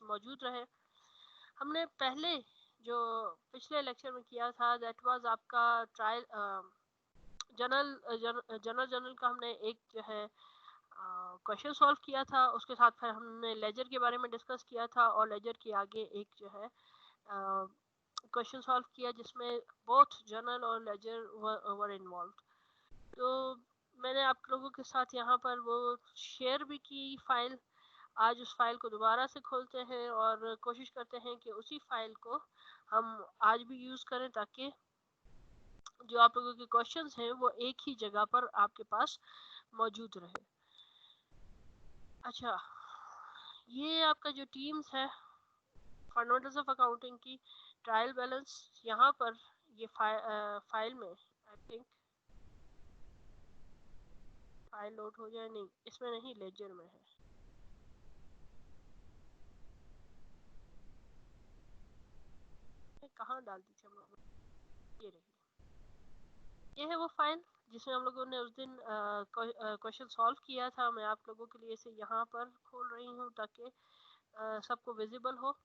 मौजूद रहे। हमने पहले जो पिछले लेक्चर में किया था दैट वाज आपका ट्रायल जनरल का हमने एक जो है क्वेश्चन सॉल्व किया था। उसके साथ फिर हमने लेजर के बारे में डिस्कस किया था और लेजर के आगे एक जो है क्वेश्चन सॉल्व किया जिसमें बोथ जर्नल और लेजर वर इन्वॉल्व। तो मैंने आप लोगों के साथ यहाँ पर वो शेयर भी की फाइल। आज उस फाइल को दोबारा से खोलते हैं और कोशिश करते हैं कि उसी फाइल को हम आज भी यूज़ करें ताकि जो आप लोगों के क्वेश्चंस हैं वो एक ही जगह पर आपके पास मौजूद रहे। अच्छा, ये आपका जो टीम्स है फंडामेंटल्स ऑफ अकाउंटिंग की ट्रायल बैलेंस, यहाँ पर ये फाइल में आई थिंक फाइल लोड हो जाए, नहीं इसमें नहीं, लेजर में है। कहाँ डाल दी थी हम लोगों ने, ये रही। ये है वो फाइल जिसमें हम लोगों ने उस दिन क्वेश्चन सॉल्व किया था। मैं आप लोगों के लिए इसे यहाँ पर खोल रही हूँ ताकि सबको विजिबल हो।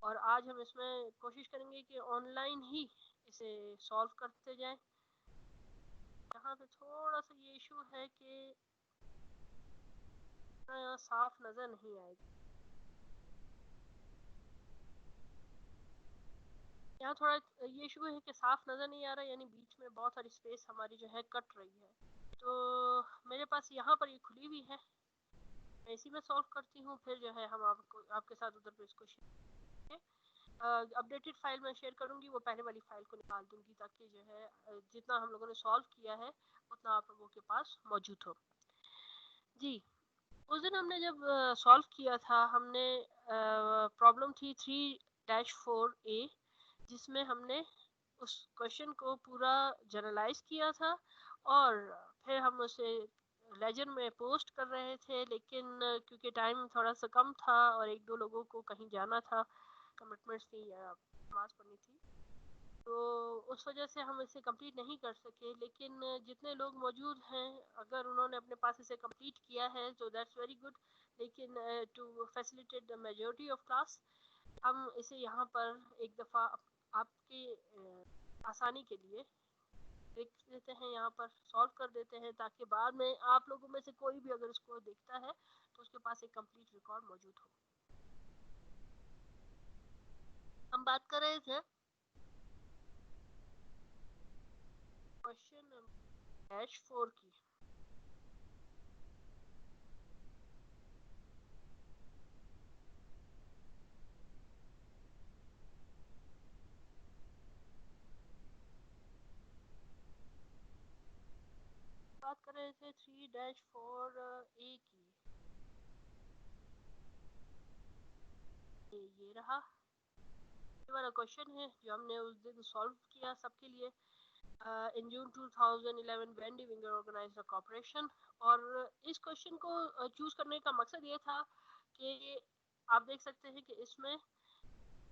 और आज हम इसमें कोशिश करेंगे कि ऑनलाइन ही इसे सॉल्व करते जाएं। यहाँ पे थोड़ा सा ये इशू है कि यहाँ साफ नज़र नहीं आएगी। यहाँ थोड़ा ये इशू है कि साफ नज़र नहीं आ रहा, यानी बीच में बहुत सारी स्पेस हमारी जो है कट रही है। तो मेरे पास यहाँ पर ये खुली हुई है, मैं इसी में सॉल्व करती हूँ। फिर जो है हम आपके साथ उधर पे इसको अपडेटेड फाइल में शेयर करूँगी, वो पहले वाली फाइल को निकाल दूँगी ताकि जो है जितना हम लोगों ने सॉल्व किया है उतना आप लोगों के पास मौजूद हो। जी, उस दिन हमने जब सॉल्व किया था, हमने प्रॉब्लम थी 3-4A जिसमें हमने उस क्वेश्चन को पूरा जनरलाइज किया था और फिर हम उसे लेजर में पोस्ट कर रहे थे। लेकिन क्योंकि टाइम थोड़ा सा कम था और एक दो लोगों को कहीं जाना था, कमिटमेंट्स थी या नमाज पढ़नी थी, तो उस वजह से हम इसे कंप्लीट नहीं कर सके। लेकिन जितने लोग मौजूद हैं अगर उन्होंने अपने पास इसे कंप्लीट किया है तो दैट्स वेरी गुड। लेकिन to facilitate the majority of class हम इसे यहाँ पर एक दफ़ा आपके आसानी के लिए देख लेते हैं, यहाँ पर सॉल्व कर देते हैं ताकि बाद में आप लोगों में से कोई भी अगर इसको देखता है तो उसके पास एक कंप्लीट रिकॉर्ड मौजूद हो। हम बात कर रहे थे क्वेश्चन -4 की। बात कर रहे थे 3-4A की। ये रहा, ये वाला क्वेश्चन है जो हमने उस दिन सॉल्व किया सबके लिए। In June 2011 Wendy Winger organised a corporation. और इस क्वेश्चन को चूज करने का मकसद ये था कि आप देख सकते हैं कि इसमें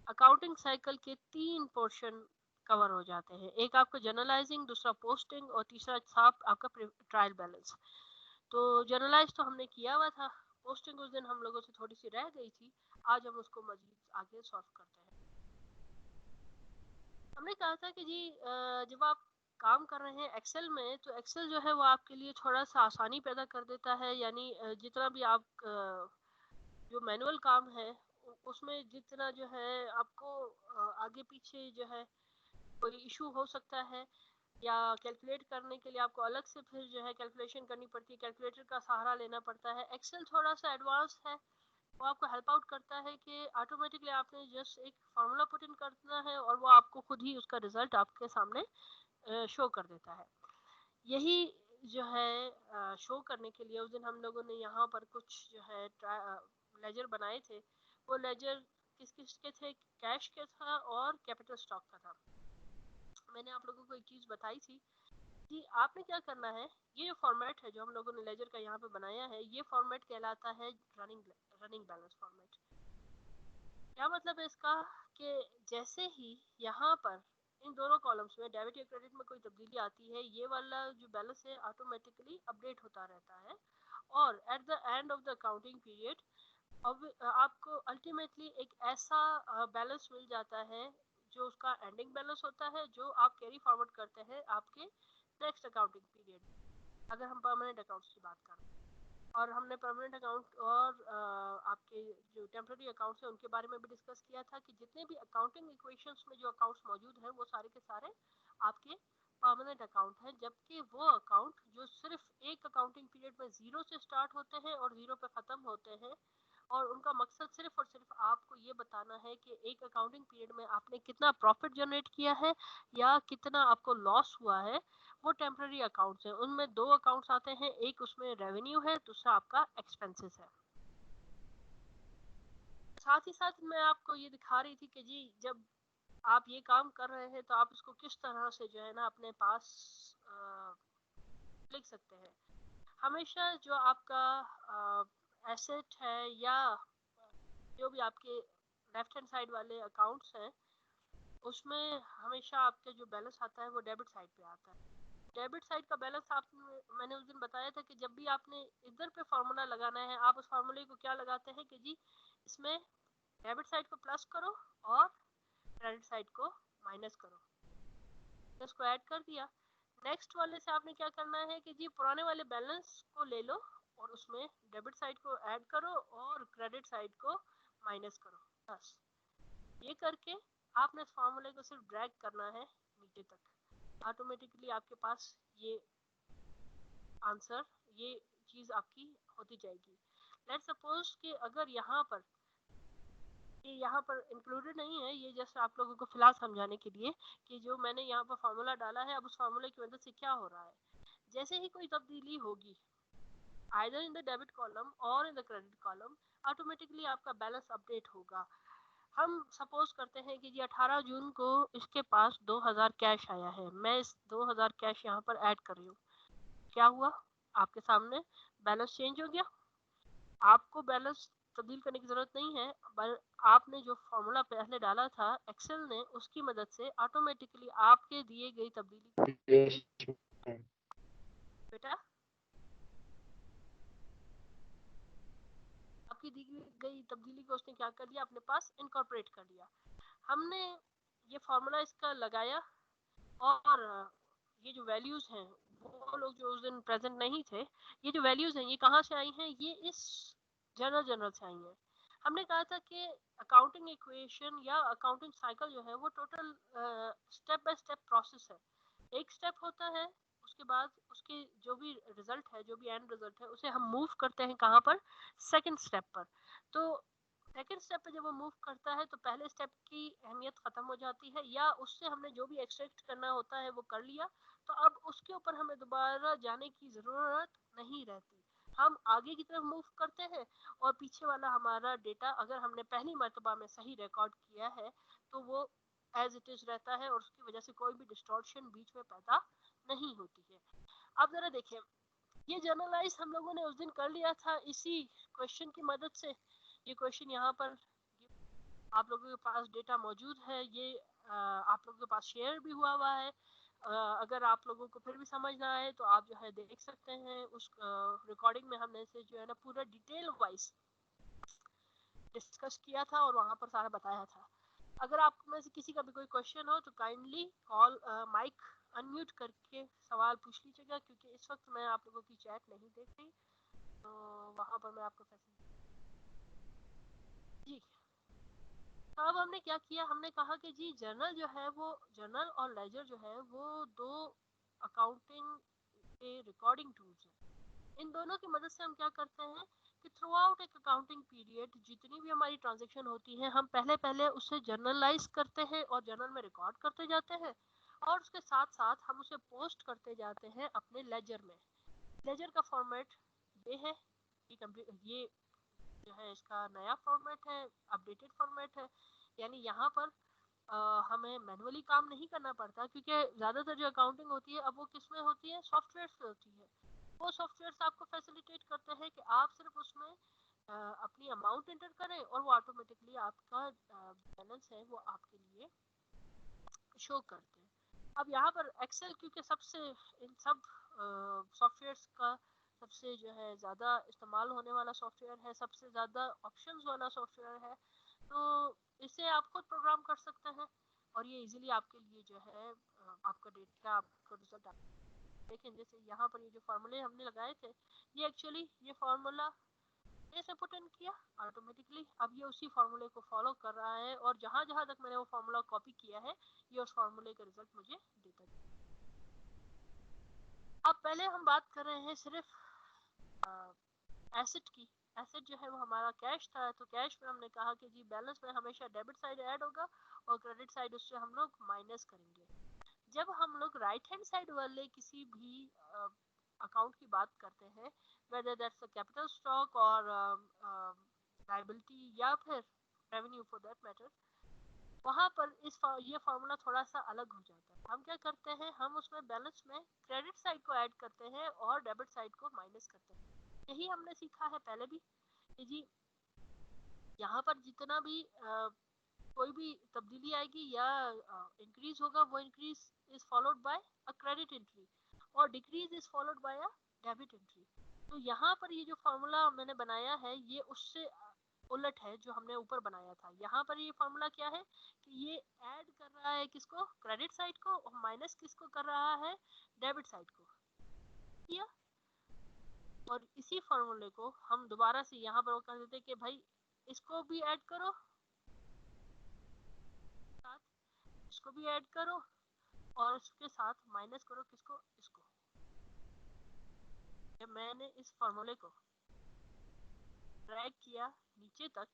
अकाउंटिंग साइकिल के 3 पोर्शन कवर हो जाते हैं। एक आपका जर्नलाइजिंग, दूसरा पोस्टिंग और तीसरा था आपका ट्रायल बैलेंस। तो जर्नलाइज तो हमने किया हुआ था, पोस्टिंग उस दिन हम लोगों से थोड़ी सी रह गई थी। आज हम उसको मजीद आगे सॉल्व करते हैं। हमने कहा था कि जी जब आप काम कर रहे हैं एक्सेल में तो एक्सेल जो है वो आपके लिए थोड़ा सा आसानी पैदा कर देता है। यानी जितना भी आप जो मैनुअल काम है उसमें जितना जो है आपको आगे पीछे जो है कोई इशू हो सकता है या कैलकुलेट करने के लिए आपको अलग से फिर जो है कैलकुलेशन करनी पड़ती है, कैलकुलेटर का सहारा लेना पड़ता है। एक्सेल थोड़ा सा एडवांस है, वो आपको हेल्प आउट करता है कि ऑटोमेटिकली आपने जस्ट एक फार्मूला पुट इन करना है और वो आपको खुद ही उसका रिजल्ट आपके सामने शो कर देता है। यही जो है शो करने के लिए उस दिन हम लोगों ने यहाँ पर कुछ जो है लेजर बनाए थे। वो लेजर किस किस के थे, कैश के था और कैपिटल स्टॉक का था। मैंने आप लोगों को एक चीज़ बताई थी कि आपने क्या करना है, ये जो फॉर्मेट है जो हम लोगों ने लेजर का यहाँ पे बनाया है ये फॉर्मेट कहलाता है रनिंग रनिंग बैलेंस फॉर्मेट। क्या मतलब है इसका कि जैसे ही यहाँ पर इन दोनों कॉलम्स में डेबिट या क्रेडिट में कोई तब्दीली आती है ये वाला जो बैलेंस है ऑटोमेटिकली अपडेट होता रहता है। और at the end of the accounting period अब आपको अल्टीमेटली एक ऐसा बैलेंस मिल जाता है जो उसका एंडिंग बैलेंस होता है, जो आप कैरी फॉरवर्ड करते हैं आपके नेक्स्ट अकाउंटिंग पीरियड, अगर हम परमानेंट अकाउंट्स की बात करें। और हमने परमानेंट अकाउंट और आपके जो टेम्पररी अकाउंट्स हैं उनके बारे में भी डिस्कस किया था कि जितने भी अकाउंटिंग इक्वेशंस में जो अकाउंट्स मौजूद हैं वो सारे के सारे आपके परमानेंट अकाउंट हैं, जबकि वो अकाउंट जो सिर्फ एक अकाउंटिंग पीरियड में जीरो से स्टार्ट होते हैं और जीरो पे खत्म होते हैं, और उनका मकसद सिर्फ और सिर्फ आपको ये बताना है कि एक अकाउंटिंग पीरियड में आपने कितना प्रॉफिट जनरेट किया है या कितना आपको लॉस हुआ है, वो टेम्पररी अकाउंट्स हैं। उनमें दो अकाउंट्स आते हैं, एक उसमें रेवेन्यू है, दूसरा आपका एक्सपेंसेस है। साथ ही साथ मैं आपको ये दिखा रही थी कि जी जब आप ये काम कर रहे हैं तो आप इसको किस तरह से जो है ना अपने पास लिख सकते हैं। हमेशा जो आपका एसेट है या जो भी आपके लेफ्ट हैंड साइड वाले अकाउंट्स हैं उसमें हमेशा आपके जो बैलेंस आता है वो डेबिट साइड पे आता है। डेबिट साइड का बैलेंस आप, मैंने उस दिन बताया था कि जब भी आपने इधर पे फॉर्मूला लगाना है आप उस फॉर्मूले को क्या लगाते हैं कि जी इसमें डेबिट साइड को प्लस करो और क्रेडिट साइड को माइनस करो, तो इसको ऐड कर दिया। नेक्स्ट वाले से आपने क्या करना है कि जी पुराने वाले बैलेंस को ले लो और उसमें डेबिट साइड को ऐड करो और क्रेडिट साइड को माइनस करो, बस। ये करके आपने इस फार्मूले को सिर्फ ड्रैग करना है नीचे तक, ऑटोमेटिकली आपके पास ये आंसर, ये चीज आपकी होती जाएगी। लेट्स सपोज कि अगर यहाँ पर ये यहाँ पर इंक्लूडेड नहीं है, ये जस्ट आप लोगों को फिलहाल समझाने के लिए कि जो मैंने यहाँ पर फार्मूला डाला है अब उस फार्मूले की मदद से क्या हो रहा है। जैसे ही कोई तब्दीली होगी either in the debit column और in the credit column, automatically आपका बैलेंस अपडेट होगा। हम सपोज करते हैं कि जी 18 जून को इसके पास 2000 कैश आया है, मैं इस 2000 कैश यहाँ पर ऐड कर रही हूँ। क्या हुआ, आपके सामने बैलेंस चेंज हो गया। आपको बैलेंस तब्दील करने की जरूरत नहीं है, पर आपने जो फॉर्मूला पहले डाला था एक्सेल ने उसकी मदद से ऑटोमेटिकली आपके दिए गई तब्दीली बेटा आपकी दी गई तब्दीली को उसने क्या कर लिया, अपने पास इनकॉर्पोरेट कर लिया। हमने ये फॉर्मूला इसका लगाया और ये जो वैल्यूज हैं वो लोग जो उस दिन प्रेजेंट नहीं थे, ये जो वैल्यूज हैं ये कहाँ से आई हैं, ये इस जनरल से आई हैं। हमने कहा था कि अकाउंटिंग इक्वेशन या अकाउंटिंग साइकिल जो है वो total step by step process है। एक स्टेप होता है, उसके बाद उसके जो भी रिजल्ट है, जो भी एंड रिजल्ट है, उसे हम मूव करते हैं कहाँ पर, सेकंड स्टेप पर। तो सेकंड स्टेप पे जब वो मूव करता है तो पहले स्टेप की अहमियत खत्म हो जाती है, या उससे हमने जो भी एक्सट्रैक्ट करना होता है वो कर लिया, तो अब उसके ऊपर हमें दोबारा जाने की जरूरत नहीं रहती। हम आगे की तरफ मूव करते हैं और पीछे वाला हमारा डेटा अगर हमने पहली मर्तबा में सही रिकॉर्ड किया है तो वो एज इट इज रहता है और उसकी वजह से कोई भी डिस्टॉर्शन बीच में पैदा नहीं होती है। अब जरा देखें, ये जर्नलाइज हम लोगों ने उस दिन कर लिया था इसी क्वेश्चन की मदद से। ये क्वेश्चन यहाँ पर आप लोगों के पास डेटा मौजूद है, ये आप लोगों के पास शेयर भी हुआ है। अगर आप लोगों को फिर भी समझ ना आए तो आप जो है देख सकते हैं उस रिकॉर्डिंग में हमने इसे जो है ना पूरा डिटेल वाइज डिस्कस किया था और वहाँ पर सारा बताया था। अगर आप में से किसी का भी कोई क्वेश्चन हो तो काइंडली कॉल माइक अनम्यूट करके सवाल पूछ लीजिएगा, क्योंकि इस वक्त मैं आप लोगों की चैट नहीं देख रही, तो वहाँ पर मैं आपको फैसिलिटी जी। तो अब हमने क्या किया, हमने कहा कि जी जर्नल जो है वो, जर्नल और लेजर जो है वो दो अकाउंटिंग के रिकॉर्डिंग टूल्स हैं। इन दोनों की मदद से हम क्या करते हैं कि थ्रू आउट एक अकाउंटिंग पीरियड जितनी भी हमारी ट्रांजेक्शन होती है हम पहले पहले उसे जर्नलाइज करते हैं और जर्नल में रिकॉर्ड करते जाते हैं, और उसके साथ साथ हम उसे पोस्ट करते जाते हैं अपने लेजर में। लेजर का फॉर्मेट ये है, ये जो है इसका नया फॉर्मेट है, अपडेटेड फॉर्मेट है। यानी यहाँ पर हमें मैनुअली काम नहीं करना पड़ता, क्योंकि ज़्यादातर जो अकाउंटिंग होती है अब वो किस में होती है, सॉफ्टवेयर से होती है। वो सॉफ्टवेयर आपको फैसिलिटेट करते हैं कि आप सिर्फ उसमें अपनी अमाउंट एंटर करें और वो ऑटोमेटिकली आपका बैलेंस है वो आपके लिए शो करते हैं। अब यहाँ पर एक्सेल क्योंकि सबसे इन सब सॉफ्टवेयर्स का सबसे जो है ज़्यादा इस्तेमाल होने वाला सॉफ्टवेयर है, सबसे ज़्यादा ऑप्शंस वाला सॉफ्टवेयर है। तो इसे आप खुद प्रोग्राम कर सकते हैं और ये इजीली आपके लिए जो है आपका डेटा, आपका रिजल्ट देखें। जैसे यहाँ पर ये जो फार्मूले हमने लगाए थे, ये एक्चुअली ये फार्मूला ऐसे पुट इन किया ऑटोमेटिकली। अब ये उसी फार्मूले को फॉलो कर रहा है और जहां जहां तक मैंने वो फार्मूला कॉपी किया है, ये उस फार्मूले का रिजल्ट मुझे देता है। अब पहले हम बात कर रहे हैं सिर्फ एसेट की। एसेट जो है वो हमारा कैश था, तो कैश में हमने कहा कि जी बैलेंस में हमेशा डेबिट साइड ऐड होगा और क्रेडिट साइड उससे हम लोग माइनस करेंगे। जब हम लोग राइट हैंड साइड वाले किसी भी अकाउंट की बात करते हैं, weather that's a capital stock और लायबिलिटी या फिर रेवेन्यू फॉर दैट मैटर, वहां पर ये फार्मूला थोड़ा सा अलग हो जाता है। हम क्या करते हैं, हम उसमें बैलेंस में क्रेडिट साइड को ऐड करते हैं और डेबिट साइड को माइनस करते हैं। यही हमने सीखा है पहले भी कि जी यहाँ पर जितना भी कोई भी तब्दीली आएगी या इंक्रीज होगा, वो increase is followed by a credit entry और decrease is followed by a debit entry. तो यहाँ पर ये जो फॉर्मूला मैंने बनाया है, ये उससे उलट है जो हमने ऊपर बनाया था। यहाँ पर ये फॉर्मूला क्या है कि ये ऐड कर रहा है किसको, क्रेडिट साइड को, और माइनस किसको कर रहा है, डेबिट साइड को किया। और इसी फॉर्मूले को हम दोबारा से यहाँ पर कर देते कि भाई इसको भी ऐड करो, साथ इसको भी ऐड करो और उसके साथ माइनस करो किसको, इसको। जब मैंने इस फॉर्मूले को ड्रैग किया नीचे तक,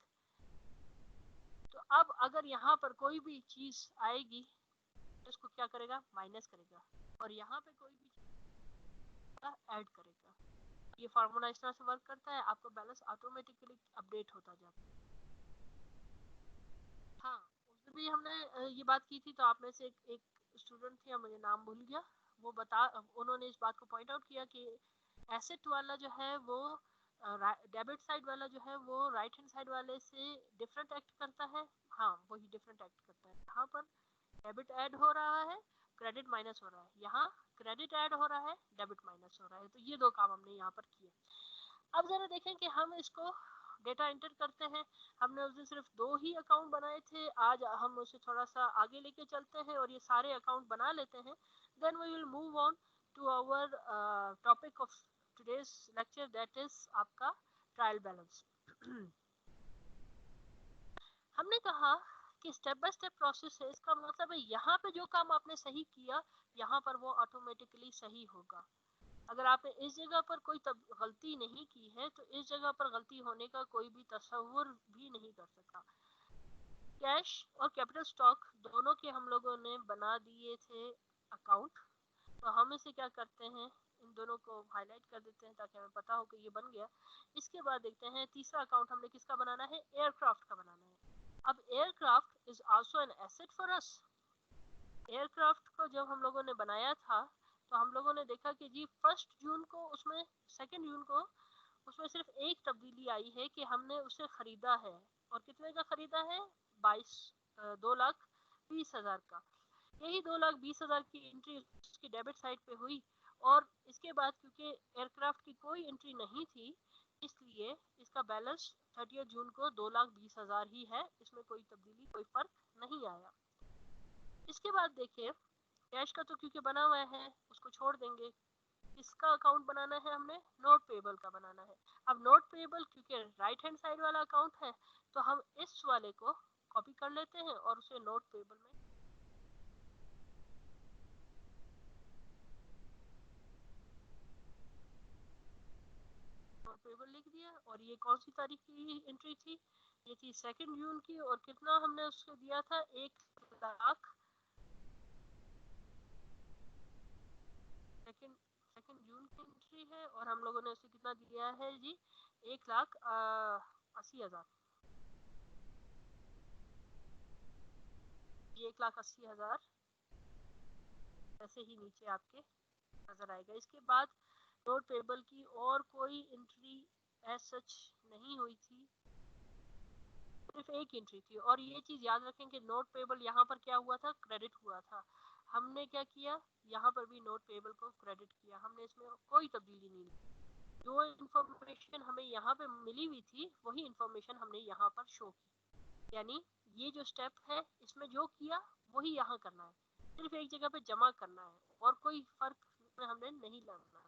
तो अब अगर यहाँ पर कोई भी चीज आएगी तो इसको क्या करेगा, माइनस करेगा, और यहाँ पे कोई भी चीज ऐड करेगा। ये फार्मूला इस तरह से वर्क करता है, आपका बैलेंस ऑटोमेटिकली अपडेट होता जाता है। हाँ, उस दिन भी हमने ये बात की थी, तो आप में से एक स्टूडेंट थे, मुझे नाम भूल गया, वो उन्होंने इस बात को पॉइंट आउट किया कि एसेट वाला जो है वो डेबिट साइड वाला जो है वो राइट हैंड साइड वाले से डिफरेंट एक्ट करता है। हाँ, वही डिफरेंट एक्ट करता है। यहाँ पर डेबिट ऐड हो रहा है, क्रेडिट माइनस हो रहा है, यहाँ क्रेडिट ऐड हो रहा है, डेबिट माइनस हो रहा है। तो ये दो काम हमने यहाँ पर किए। अब जरा देखें कि हम इसको डेटा एंटर करते हैं। हमने उस दिन सिर्फ 2 ही अकाउंट बनाए थे, आज हम उसे थोड़ा सा आगे लेके चलते हैं और ये सारे अकाउंट बना लेते हैं। Then we will move on to our topic of today's lecture, that is आपका ट्रायल बैलेंस। हमने कहा कि स्टेप बाय स्टेप प्रोसेस है, इसका मतलब है यहाँ पे जो काम आपने सही किया, यहाँ पर वो ऑटोमेटिकली सही होगा। अगर आपने इस जगह पर कोई गलती नहीं की है, तो इस जगह पर गलती होने का कोई भी तस्वुर भी नहीं कर सकता। कैश और कैपिटल स्टॉक दोनों के हम लोगों ने बना दिए थे अकाउंट। तो हम इसे क्या करते हैं, इन दोनों को हाईलाइट कर देते हैं ताकि हमें पता हो कि ये बन गया। इसके बाद देखते हैं तीसरा अकाउंट हमने किसका बनाना है, एयरक्राफ्ट का बनाना है। अब aircraft is also an asset for us. Aircraft को जब हम लोगों ने बनाया था, तो हम लोगों ने देखा कि जी 1 जून को उसमें 2 जून को उसमें सिर्फ एक तब्दीली आई है कि हमने उसे खरीदा है। और कितने का खरीदा है, 2,20,000 का। यही 2,20,000 की एंट्री उसकी डेबिट साइड पे हुई। और इसके बाद क्योंकि एयरक्राफ्ट की कोई एंट्री नहीं थी, इसलिए इसका बैलेंस 30 जून को 2,20,000 ही है, इसमें कोई तब्दीली, कोई फर्क नहीं आया। इसके बाद देखिए कैश का तो क्योंकि बना हुआ है उसको छोड़ देंगे। किसका अकाउंट बनाना है, हमने नोट पेबल का बनाना है। अब नोट पेबल क्योंकि राइट हैंड साइड वाला अकाउंट है, तो हम इस वाले को कॉपी कर लेते हैं और उसे नोट पेबल में नोट पेबल लिख दिया। और ये कौन सी तारीख की एंट्री थी, ये थी 2 जून की। और कितना हमने उसको दिया था, 1 लाख। सेकेंड 2 जून की एंट्री है और हम लोगों ने उसे कितना दिया है जी, 1,80,000। ये 1,80,000 ऐसे ही नीचे आपके नजर आएगा। इसके बाद नोट पेबल की और कोई एंट्री एज सच नहीं हुई थी, सिर्फ एक एंट्री थी। और ये चीज याद रखें कि नोट पेबल यहाँ पर क्या हुआ था, क्रेडिट हुआ था। हमने क्या किया, यहाँ पर भी नोट पेबल को क्रेडिट किया, हमने इसमें कोई तब्दीली नहीं की। जो इंफॉर्मेशन हमें यहाँ पे मिली हुई थी वही इंफॉर्मेशन हमने यहाँ पर शो की। यानी ये जो स्टेप है इसमें जो किया वही यहाँ करना है, सिर्फ एक जगह पे जमा करना है और कोई फर्क में हमने नहीं लाना है।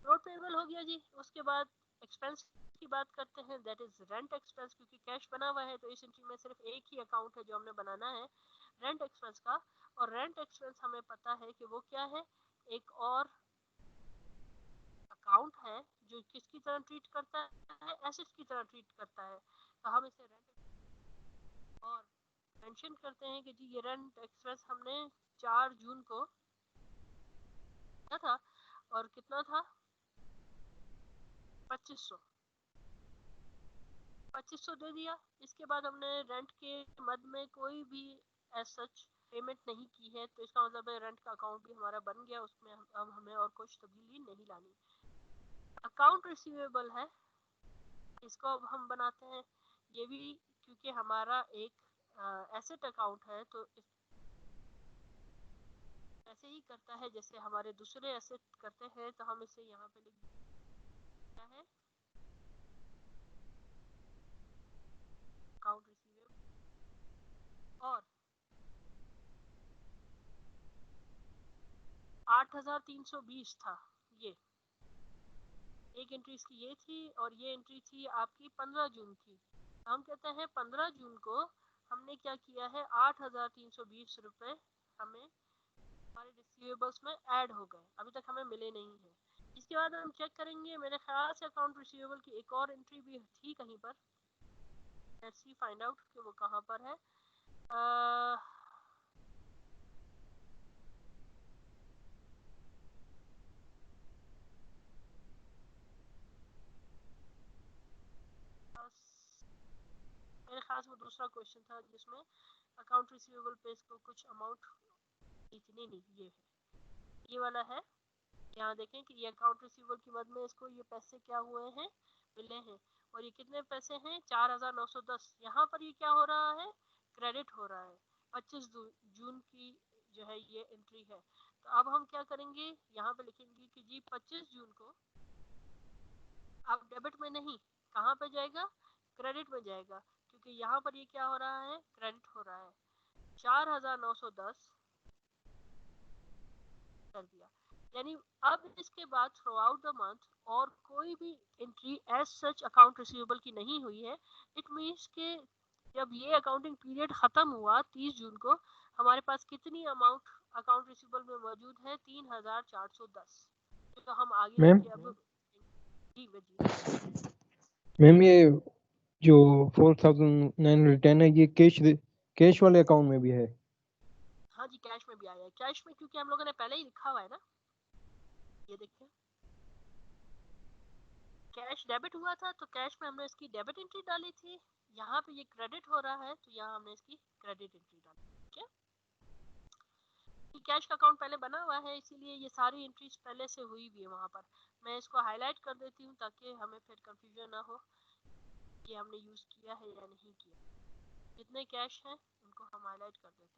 नोट पेबल हो गया जी। उसके बाद एक्सपेंस की बात करते हैं, दैट इज रेंट एक्सपेंस। क्योंकि कैश बना हुआ है तो इस एंट्री में सिर्फ एक ही अकाउंट है जो हमने बनाना है, रेंट एक्सपेंस का। और रेंट एक्सपेंस हमें पता है कि वो क्या है, एक और अकाउंट है जो किसकी तरह ट्रीट करता है, एसेट्स की तरह ट्रीट करता है। तो हम इसे रेंट और मेंशन करते हैं कि जी ये रेंट एक्सपेंस हमने 4 जून को किया था और कितना था, 2500 दे दिया। इसके बाद हमने रेंट के मद में कोई भी एज सच पेमेंट नहीं की है, तो इसका मतलब है रेंट का अकाउंट भी हमारा बन गया, उसमें अब हमें और कुछ तब्दीली नहीं लानी। अकाउंट रिसीवेबल है, इसको अब हम बनाते हैं ये भी, क्योंकि हमारा एक एसेट अकाउंट है तो ऐसे ही करता है जैसे हमारे दूसरे एसेट करते हैं। तो हम इसे यहाँ पे लिख देते हैं अकाउंट रिसीवेबल। और 8320 था ये, एक एंट्री इसकी ये थी और ये एंट्री थी आपकी 15 जून की। हम कहते हैं 15 जून को हमने क्या किया है, 8320 रुपए हमें हमारे रिसीवेबल्स में ऐड हो गए, अभी तक हमें मिले नहीं है। इसके बाद हम चेक करेंगे, मेरे ख्याल से अकाउंट रिसीवेबल की एक और एंट्री भी थी कहीं पर, लेट्स सी फाइंड आउट कि वो कहाँ पर है। मेरे ख्याल से वो दूसरा क्वेश्चन था जिसमें अकाउंट रिसीवेबल पे इसको कुछ अमाउंट इतनी नहीं, ये है, ये वाला है। यहाँ देखें कि ये अकाउंट रिसीवेबल की मद में इसको ये पैसे क्या हुए हैं, मिले हैं। और ये कितने पैसे हैं, 4910। यहाँ पर ये क्या हो रहा है, क्रेडिट हो रहा है। 25 जून की जो है ये एंट्री है। तो अब हम क्या करेंगे, यहाँ पे लिखेंगे कि जी 25 जून को अब डेबिट में नहीं, कहाँ पे जाएगा, क्रेडिट में जाएगा। क्योंकि यहाँ पर ये क्या हो रहा है, क्रेडिट हो रहा है। 4910 कर दिया। यानी अब इसके बाद थ्रू आउट द मंथ और कोई भी entry as such account receivable की नहीं हुई है। इट मीन्स के जब ये अकाउंटिंग पीरियड खत्म हुआ 30 जून को, हमारे पास कितनी अमाउंट अकाउंट रिसीवेबल में मौजूद है, 3410। तो हम आगे मैम की अब जी जी मैम ये जो 4910 है ये कैश वाले अकाउंट में भी है? हाँ जी, कैश में भी आया है। कैश में क्योंकि हम लोगों ने पहले ही लिखा हुआ है ना, ये देखिए कैश डेबिट हुआ था तो कैश में हमने इसकी डेबिट एंट्री डाली थी। यहाँ पे ये क्रेडिट हो रहा है तो यहाँ हमने इसकी क्रेडिट एंट्री डाली। ठीक है, कैश का अकाउंट पहले बना हुआ है इसीलिए ये सारी एंट्रीज पहले से हुई भी है वहाँ पर। मैं इसको हाईलाइट कर देती हूँ ताकि हमें फिर कंफ्यूजन ना हो ये हमने यूज किया है या नहीं किया। जितने कैश हैं उनको हम हाईलाइट कर देते हैं।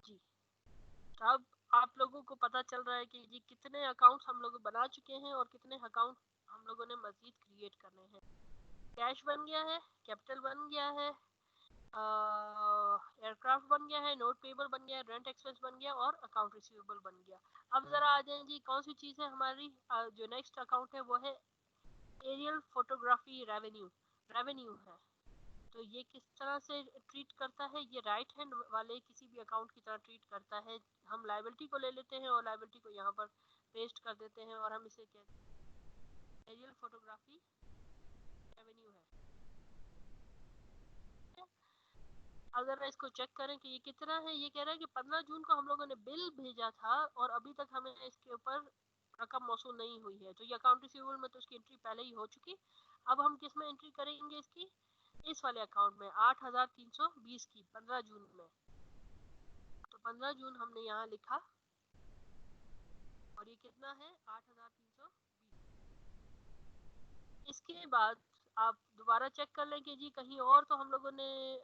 जी, अब आप लोगों को पता चल रहा है कि जी कितने अकाउंट्स हम लोग बना चुके हैं और कितने अकाउंट हम लोगों ने मजीद क्रिएट करने हैं। कैश बन गया है, कैपिटल बन गया है, एयरक्राफ्ट बन गया है, नोट पेबल बन गया है, रेंट एक्सपेंस बन गया और अकाउंट रिसीवेबल बन गया। अब जरा आ जाए जी कौन सी चीज़ है हमारी, जो नेक्स्ट अकाउंट है वो है एरियल फोटोग्राफी रेवेन्यू। रेवेन्यू है तो ये किस तरह से ट्रीट करता है, ये राइट हैंड वाले किसी भी अकाउंट की तरह ट्रीट करता है। हम लायबिलिटी को ले लेते हैं और लायबिलिटी को यहाँ पर पेस्ट कर देते हैं और हम इसे कहते हैं एरियल फोटोग्राफी रेवेन्यू है। अगर इसको चेक करें कि ये कितना है, ये कह रहा है कि 15 जून को हम लोगों ने बिल भेजा था और अभी तक हमें इसके ऊपर रकम मौसूल नहीं हुई है। तो ये अकाउंट रिसीवेबल में तो इसकी एंट्री पहले ही हो चुकी। अब हम किस में एंट्री करेंगे इसकी, इस वाले अकाउंट में 8320 की 15 जून में। तो 15 जून हमने यहाँ लिखा और ये कितना है 8320। इसके बाद आप दोबारा चेक कर लें कि जी कहीं और तो हम लोगों ने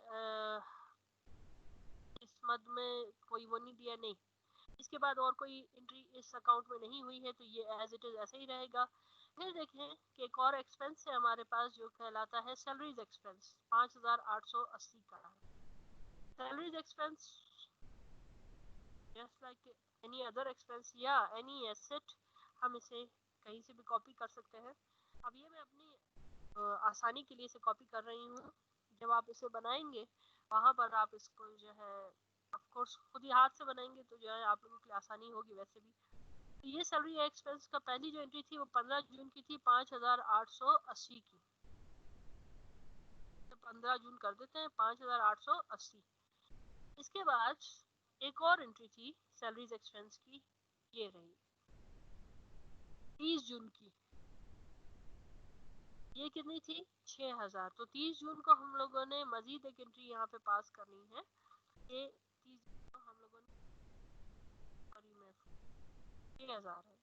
इस मद में कोई वो नहीं दिया, नहीं, इसके बाद और कोई एंट्री इस अकाउंट में नहीं हुई है तो ये एज इट इज ऐसे ही रहेगा। फिर देखें कि एक और एक्सपेंस है हमारे पास जो कहलाता है सैलरीज एक्सपेंस, 5880 का है। Salaries expense just like any other expense या एनी एसेट, हम इसे कहीं से भी कॉपी कर सकते हैं। अब ये मैं अपनी आसानी के लिए इसे कॉपी कर रही हूँ। जब आप इसे बनाएंगे वहां पर आप इसको जो है ऑफ कोर्स खुद ही हाथ से बनाएंगे तो जो है आप लोगों के लिए आसानी होगी वैसे भी। तो ये सैलरी एक्सपेंस का पहली जो एंट्री थी वो 15 जून की थी, 5880 की। तो 15 जून कर देते हैं 5880। इसके बाद एक और एंट्री थी सैलरीज एक्सपेंस की, ये रही 30 जून की। ये कितनी थी? 6000। तो 30 जून को हम लोगों ने मजीद एक एंट्री यहाँ पे पास करनी है। ये 30 जून को हम लोगों ने 6000 है,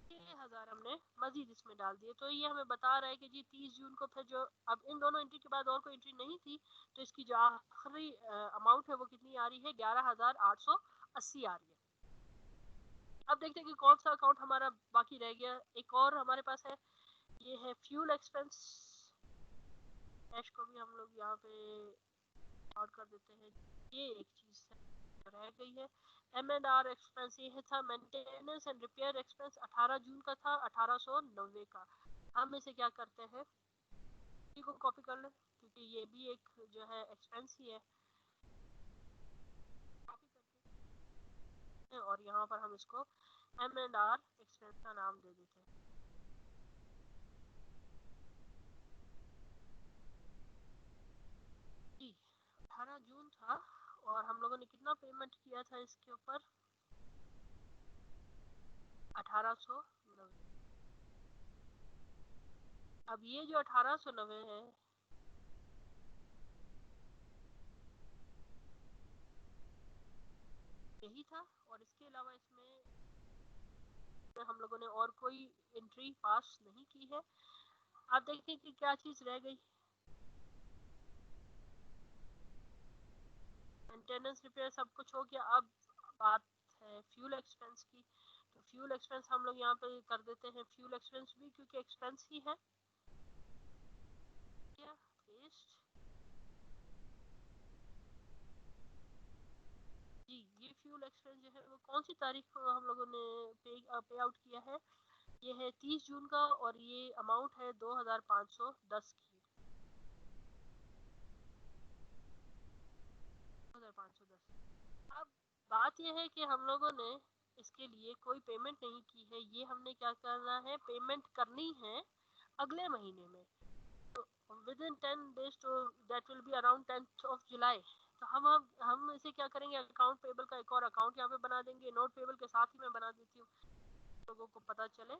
6000 हमने मजीद इसमें डाल दिए। तो ये हमें बता रहा है कि जी 30 जून को फिर जो अब इन दोनों एंट्री के बाद और कोई एंट्री नहीं थी तो इसकी जो आखिरी अमाउंट है वो कितनी आ रही है? 11880 आ रही है। अब देखते हैं कि कौन सा अकाउंट हमारा बाकी रह गया। एक और हमारे पास है, ये है फ्यूल एक्सपेंस। कैश को भी हम लोग यहाँ पे और कर देते हैं। ये एक चीज रह गई है, M&R एक्सपेंस। ये था मेंटेनेंस एंड रिपेयर एक्सपेंस, 18 जून का था, 1890 का। हम इसे क्या करते हैं, इसी को कॉपी कर लें क्योंकि ये भी एक जो है एक्सपेंस ही है। कॉपी करते हैं और यहाँ पर हम इसको M&R एक्सपेंस का नाम दे देते हैं। जी 18 जून था और हम लोगों ने कितना पेमेंट किया था इसके ऊपर? 1890। अब ये जो 1890 है यही था, और इसके अलावा इसमें हम लोगों ने और कोई एंट्री पास नहीं की है। आप देखें कि क्या चीज रह गई। मेंटेनेंस रिपेयर सब कुछ हो गया। अब बात है फ्यूल एक्सपेंस की। तो फ्यूल एक्सपेंस हम लोग यहाँ पे कर देते हैं, फ्यूल एक्सपेंस भी क्योंकि एक्सपेंस ही है। क्या पेस्ट जी, ये फ्यूल एक्सपेंस जो है वो कौन सी तारीख को हम लोगों ने पे आउट किया है? ये है 30 जून का और ये अमाउंट है 2510 की। 2510। अब बात यह है कि हम लोगों ने इसके लिए कोई पेमेंट नहीं की है। ये हमने क्या करना है, पेमेंट करनी है अगले महीने में। तो विद इन 10 days, तो that will be around 10th of July। तो हम इसे क्या करेंगे, अकाउंट पेबल का एक और अकाउंट यहाँ पे बना देंगे। नोट पेबल के साथ ही मैं बना देती हूँ, लोगों को पता चले।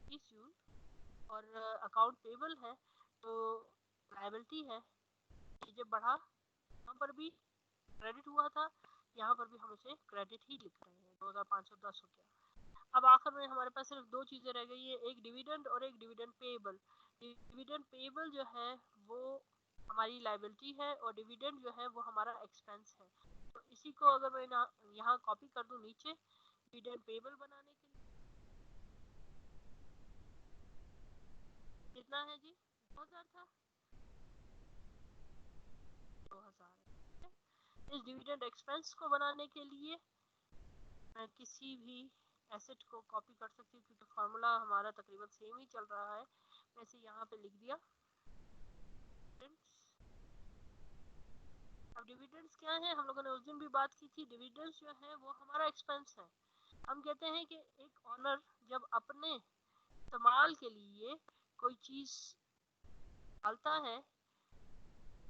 30 जून और अकाउंट पेबल है तो लायबिलिटी है। ये जब बढ़ा यहाँ पर भी क्रेडिट हुआ था, यहाँ पर भी हम इसे क्रेडिट ही लिख रहे हैं, 2510 हो गया। अब आखिर में हमारे पास सिर्फ दो चीजें रह गई है, एक डिविडेंड और एक डिविडेंड पेएबल। डिविडेंड पेएबल जो है वो हमारी लायबिलिटी है और डिविडेंड जो है वो हमारा एक्सपेंस है। तो इसी को अगर मैं यहाँ कॉपी कर दूं नीचे डिविडेंड पेएबल बनाने के लिए, कितना है जी? 2000 था, 2000। इस डिविडेंड एक्सपेंस को बनाने के लिए मैं किसी भी एसेट को कॉपी कर सकती हूँ क्योंकि फार्मूला हमारा तकरीबन सेम ही चल रहा है। वैसे यहाँ पे लिख दिया। अब डिविडेंड्स क्या है, हम लोगों ने उस दिन भी बात की थी। डिविडेंड्स जो है वो हमारा एक्सपेंस है। हम कहते हैं कि एक ऑनर जब अपने इस्तेमाल के लिए कोई चीज डालता है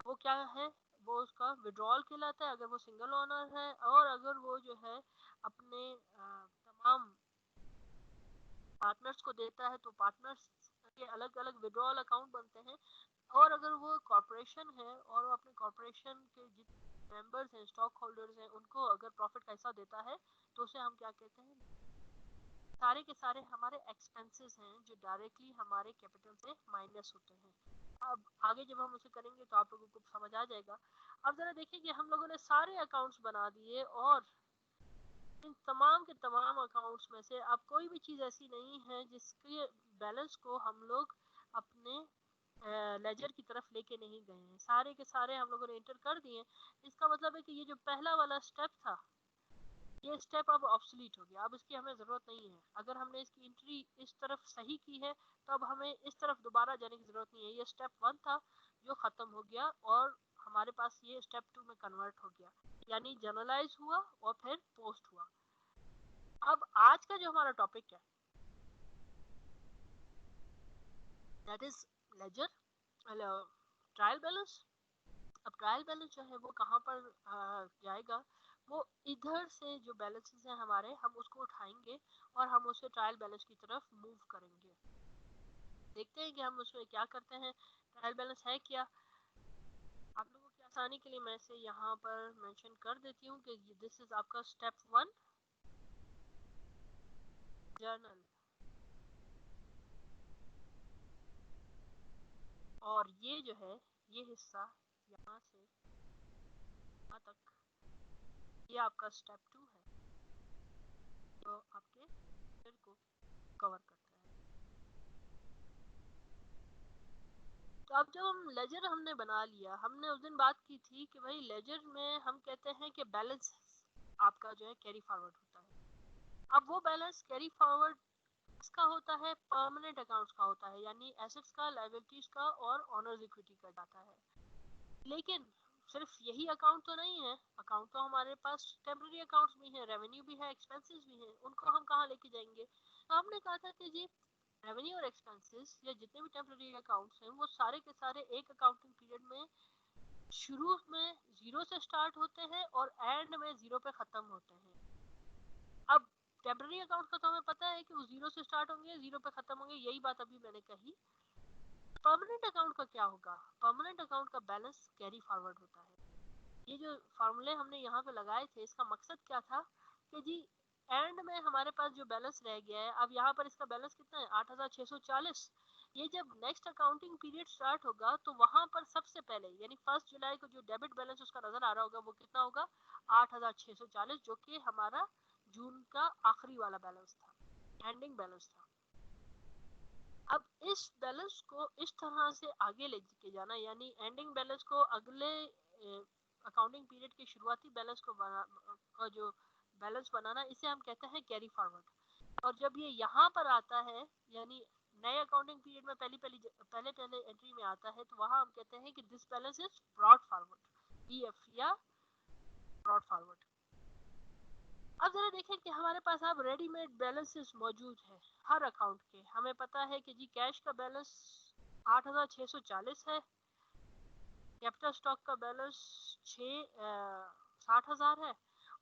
वो क्या है, वो उसका विड्रॉल कहलाता है अगर वो सिंगल ऑनर है। और अगर वो जो है अपने तमाम पार्टनर्स को देता है तो पार्टनर्स के अलग अलग विड्रॉल अकाउंट बनते हैं। और अगर वो कॉरपोरेशन है और वो अपने कॉरपोरेशन के जितने मेंबर्स हैं, स्टॉक होल्डर्स हैं, उनको अगर प्रॉफिट का हिस्सा देता है तो उसे हम क्या कहते हैं, सारे के सारे हमारे एक्सपेंसेस हैं जो डायरेक्टली हमारे कैपिटल से माइनस होते हैं। अब आगे जब हम उसे करेंगे तो आप लोगों को समझ आ जाएगा। अब जरा देखिए कि हम लोगों ने सारे अकाउंट्स बना दिए और इन तमाम के तमाम अकाउंट्स में से अब कोई भी चीज़ ऐसी नहीं है जिसके बैलेंस को हम लोग अपने लेजर की तरफ लेके नहीं गए हैं। सारे के सारे हम लोगों ने एंटर कर दिए। इसका मतलब है कि ये जो पहला वाला स्टेप था, ये स्टेप अब ऑब्सोलीट हो गया, अब इसकी हमें ज़रूरत नहीं है। अगर हमने इसकी एंट्री इस तरफ सही की है तो अब हमें इस तरफ दोबारा जाने की ज़रूरत नहीं है। ये स्टेप 1 था जो ख़त्म हो गया और हमारे पास ये स्टेप 2 में कन्वर्ट हो गया, यानी जर्नलाइज हुआ और फिर पोस्ट हुआ। अब आज का जो हमारा टॉपिक है that is ledger trial balance. अब ट्रायल बैलेंस जो है वो कहाँ पर जाएगा, वो इधर से जो बैलेंसेस हैं हमारे, हम उसको उठाएंगे और हम उसे ट्रायल बैलेंस की तरफ मूव करेंगे। देखते हैं कि हम उसमें क्या करते हैं। ट्रायल बैलेंस है क्या, आप लोगों की आसानी के लिए मैं इसे यहाँ पर मेंशन कर देती हूँ कि दिस इज आपका स्टेप 1 जर्नल। और ये जो है ये हिस्सा यहाँ से यहाँ तक, ये आपका स्टेप 2 है जो आपके लेजर को कवर करता है। तो अब जब हम लेजर हमने बना लिया, हमने उस दिन बात की थी कि भाई लेजर में हम कहते हैं कि बैलेंस आपका जो है कैरी फॉरवर्ड होता है। अब वो बैलेंस कैरी फॉरवर्ड किसका होता है, परमानेंट अकाउंट्स का होता है, यानी एसेट्स का, लायबिलिटीज का और ऑनर्स इक्विटी का जाता है। लेकिन सिर्फ यही अकाउंट तो नहीं है, अकाउंट तो हमारे पास टेम्पररी अकाउंट्स भी हैं, रेवेन्यू भी है, एक्सपेंसेस भी हैं, उनको हम कहाँ लेके जाएंगे। तो हमने कहा था कि जी रेवेन्यू और एक्सपेंसेस या जितने भी टेम्पररी अकाउंट्स हैं वो सारे के सारे एक अकाउंटिंग पीरियड में शुरू में जीरो से स्टार्ट होते हैं और एंड में जीरो पे खत्म होते हैं। अब टेम्पररी अकाउंट का तो हमें पता है कि वो जीरो से स्टार्ट होंगे, जीरो पे खत्म होंगे, यही बात अभी मैंने कही। परमानेंट अकाउंट का क्या होगा, परमानेंट अकाउंट का बैलेंस कैरी फॉरवर्ड होता है। ये जो फॉर्मूले हमने यहाँ पे लगाए थे, इसका मकसद क्या था कि जी एंड में हमारे पास जो बैलेंस रह गया है, अब यहाँ पर इसका बैलेंस कितना है 8640। ये जब नेक्स्ट अकाउंटिंग पीरियड स्टार्ट होगा तो वहां पर सबसे पहले यानी 1 जुलाई को जो डेबिट बैलेंस उसका नजर आ रहा होगा वो कितना होगा 8640, जो कि हमारा जून का आखिरी वाला बैलेंस था, एंडिंग बैलेंस था। अब इस बैलेंस को इस तरह से आगे लेके जाना, यानी एंडिंग बैलेंस को अगले अकाउंटिंग पीरियड के शुरुआती बैलेंस को का जो बैलेंस बनाना, इसे हम कहते हैं कैरी फॉरवर्ड। और जब ये यहाँ पर आता है, यानी नए अकाउंटिंग पीरियड में पहले पहले एंट्री में आता है, तो वहाँ हम कहते हैं कि this balance is brought forward, BF या ब्रॉट फॉरवर्ड। अब जरा देखें कि हमारे पास अब रेडीमेड बैलेंसेस मौजूद है हर अकाउंट के। हमें पता है कि जी कैश का बैलेंस 8640 है, कैपिटल स्टॉक का बैलेंस 60,000 है।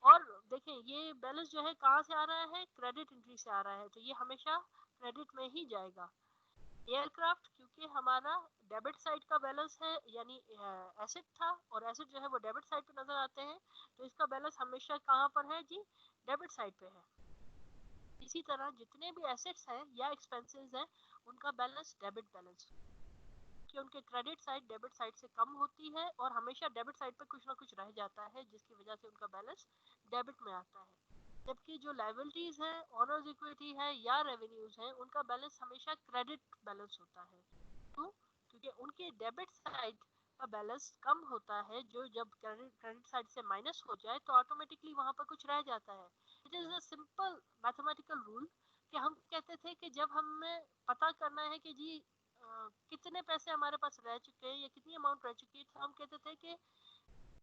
और देखें ये बैलेंस जो है कहाँ से आ रहा है, क्रेडिट एंट्री से आ रहा है, तो ये हमेशा क्रेडिट में ही जाएगा। एयरक्राफ्ट क्योंकि हमारा डेबिट साइड का बैलेंस है, यानी एसेट था और एसेट जो है वो डेबिट साइड पे नजर आते हैं, तो इसका बैलेंस हमेशा कहाँ पर है जी, डेबिट साइड पे है। इसी तरह जितने भी एसेट्स हैं या एक्सपेंसेस हैं उनका बैलेंस डेबिट बैलेंस, कि उनके क्रेडिट साइड डेबिट साइड से कम होती है और हमेशा डेबिट साइड पे कुछ ना कुछ रह जाता है, जिसकी वजह से उनका बैलेंस डेबिट में आता है। जबकि जो लायबिलिटीज है, ऑनर्स इक्विटी है या रेवेन्यूज है, उनका बैलेंस हमेशा क्रेडिट बैलेंस होता है। क्यों, क्योंकि उनके डेबिट साइड का बैलेंस कम होता है, जो जब क्रेडिट साइड से माइनस हो जाए तो ऑटोमेटिकली वहां पर कुछ रह जाता है। It is a simple mathematical rule कि हम कहते थे कि जब हमें पता करना है कि जी कितने पैसे हमारे पास रह चुके हैं या कितनी अमाउंट रह चुकी है, तो हम कहते थे कि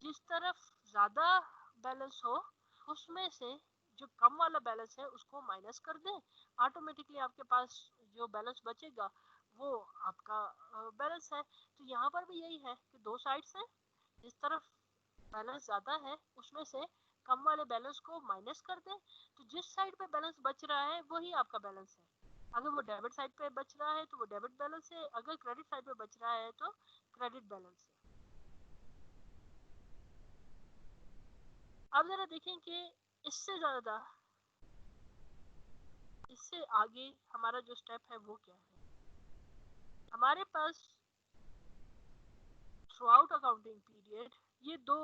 जिस तरफ ज्यादा बैलेंस हो उसमें से जो कम वाला बैलेंस है उसको माइनस कर दें, ऑटोमेटिकली आपके पास जो बैलेंस बचेगा वो आपका बैलेंस है। तो यहाँ पर भी यही है कि दो साइड्स हैं, जिस तरफ बैलेंस ज्यादा है उसमें से कम वाले बैलेंस को माइनस कर दें, तो जिस साइड पे बैलेंस बच रहा है वही आपका बैलेंस है। अगर वो डेबिट साइड पे बच रहा है तो वो डेबिट बैलेंस है, अगर क्रेडिट साइड पे बच रहा है तो क्रेडिट बैलेंस है। अब जरा देखें कि इससे ज्यादा इससे आगे हमारा जो स्टेप है वो क्या है, हमारे pass through out accounting period ये दो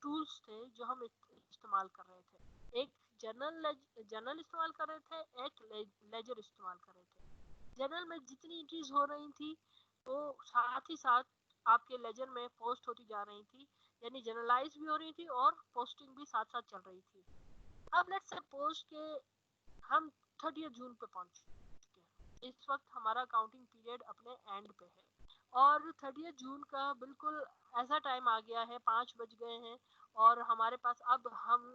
टूल्स थे जो हम इस्तेमाल कर रहे थे। एक जर्नल इस्तेमाल कर रहे थे, एक लेजर इस्तेमाल कर रहे थे। जर्नल में जितनी एंट्रीज हो रही थी वो साथ ही साथ आपके लेजर में पोस्ट होती जा रही थी, यानी जर्नलाइज भी हो रही थी और पोस्टिंग भी साथ साथ चल रही थी। अब लेट्स सपोज के हम 30 जून पे पहुंच चुके हैं, इस वक्त हमारा अकाउंटिंग पीरियड अपने एंड पे है और 30 जून का बिल्कुल ऐसा टाइम आ गया है, 5 बज गए हैं और हमारे पास अब हम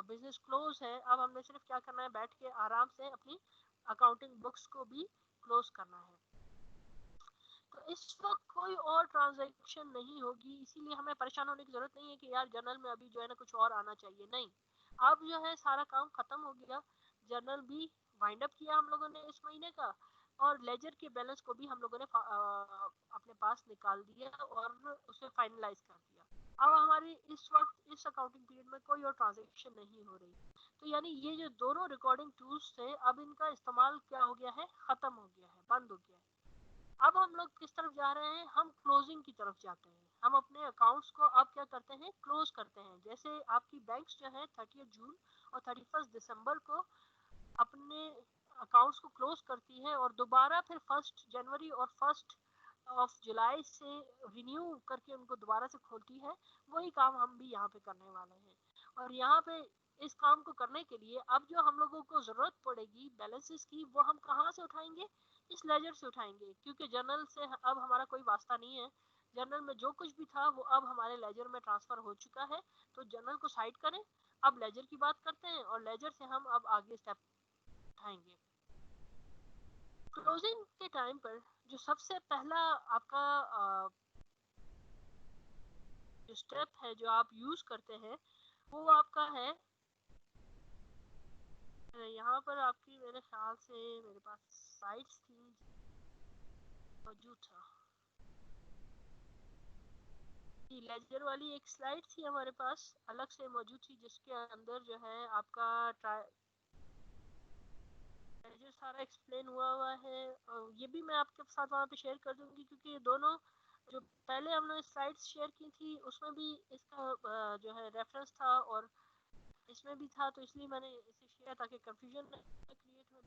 बिजनेस क्लोज है। अब हमने सिर्फ क्या करना है, बैठ के आराम से अपनी अकाउंटिंग बुक्स को भी क्लोज करना है। तो इस वक्त कोई और ट्रांजैक्शन नहीं होगी, इसीलिए हमें परेशान होने की जरूरत नहीं है कि यार जर्नल में अभी जो है ना कुछ और आना चाहिए। नहीं, अब जो है सारा काम खत्म हो गया, जर्नल भी वाइंड अप किया हम लोगों ने इस महीने का और लेजर के बैलेंस को भी हम लोगों ने अपने पास निकाल दिया और उसे फाइनलाइज कर दिया। अब हमारी इस वक्त इस अकाउंटिंग पीरियड में कोई और ट्रांजैक्शन नहीं हो रही। तो यानी ये जो दोनों रिकॉर्डिंग टूल्स थे अब इनका इस्तेमाल क्या हो गया है, खत्म हो गया है, बंद हो गया है। अब हम लोग किस तरफ जा रहे हैं, हम क्लोजिंग की तरफ जाते हैं। हम अपने अकाउंट्स को अब क्या करते हैं, क्लोज करते हैं। जैसे आपकी बैंक्स जो है 30 जून और 31 दिसंबर को अपने अकाउंट्स को क्लोज करती है और दोबारा फिर 1 जनवरी और 1 जुलाई से रिन्यू करके उनको दोबारा से खोलती है। वही काम हम भी यहाँ पे करने वाले हैं। और यहाँ पे इस काम को करने के लिए अब जो हम लोगों को जरूरत पड़ेगी बैलेंसेस की, वो हम कहाँ से उठाएंगे, इस लेजर से उठाएंगे, क्योंकि जर्नल से अब हमारा कोई वास्ता नहीं है। जर्नल में जो कुछ भी था वो अब हमारे लेजर में ट्रांसफर हो चुका है। तो जर्नल को साइड करें, अब लेजर की बात करते हैं और लेजर से हम अब आगे स्टेप उठाएंगे। क्लोजिंग के टाइम पर जो सबसे पहला आपका जो स्टेप है जो आप यूज करते हैं वो आपका है, यहाँ पर आपकी मेरे ख्याल से मेरे पास साइट्स थी, मौजूद था लेजर वाली एक स्लाइड थी हमारे पास अलग से मौजूद थी जिसके अंदर जो है आपका लेजर सारा एक्सप्लेन हुआ है। ये भी मैं आपके साथ वहाँ पे शेयर कर दूंगी, क्योंकि ये दोनों जो पहले हमने स्लाइड्स शेयर की थी उसमें भी इसका जो है रेफरेंस था और इसमें भी था, तो इसलिए मैंने इसे शेयर ताकि कंफ्यूजन न क्रिएट हो।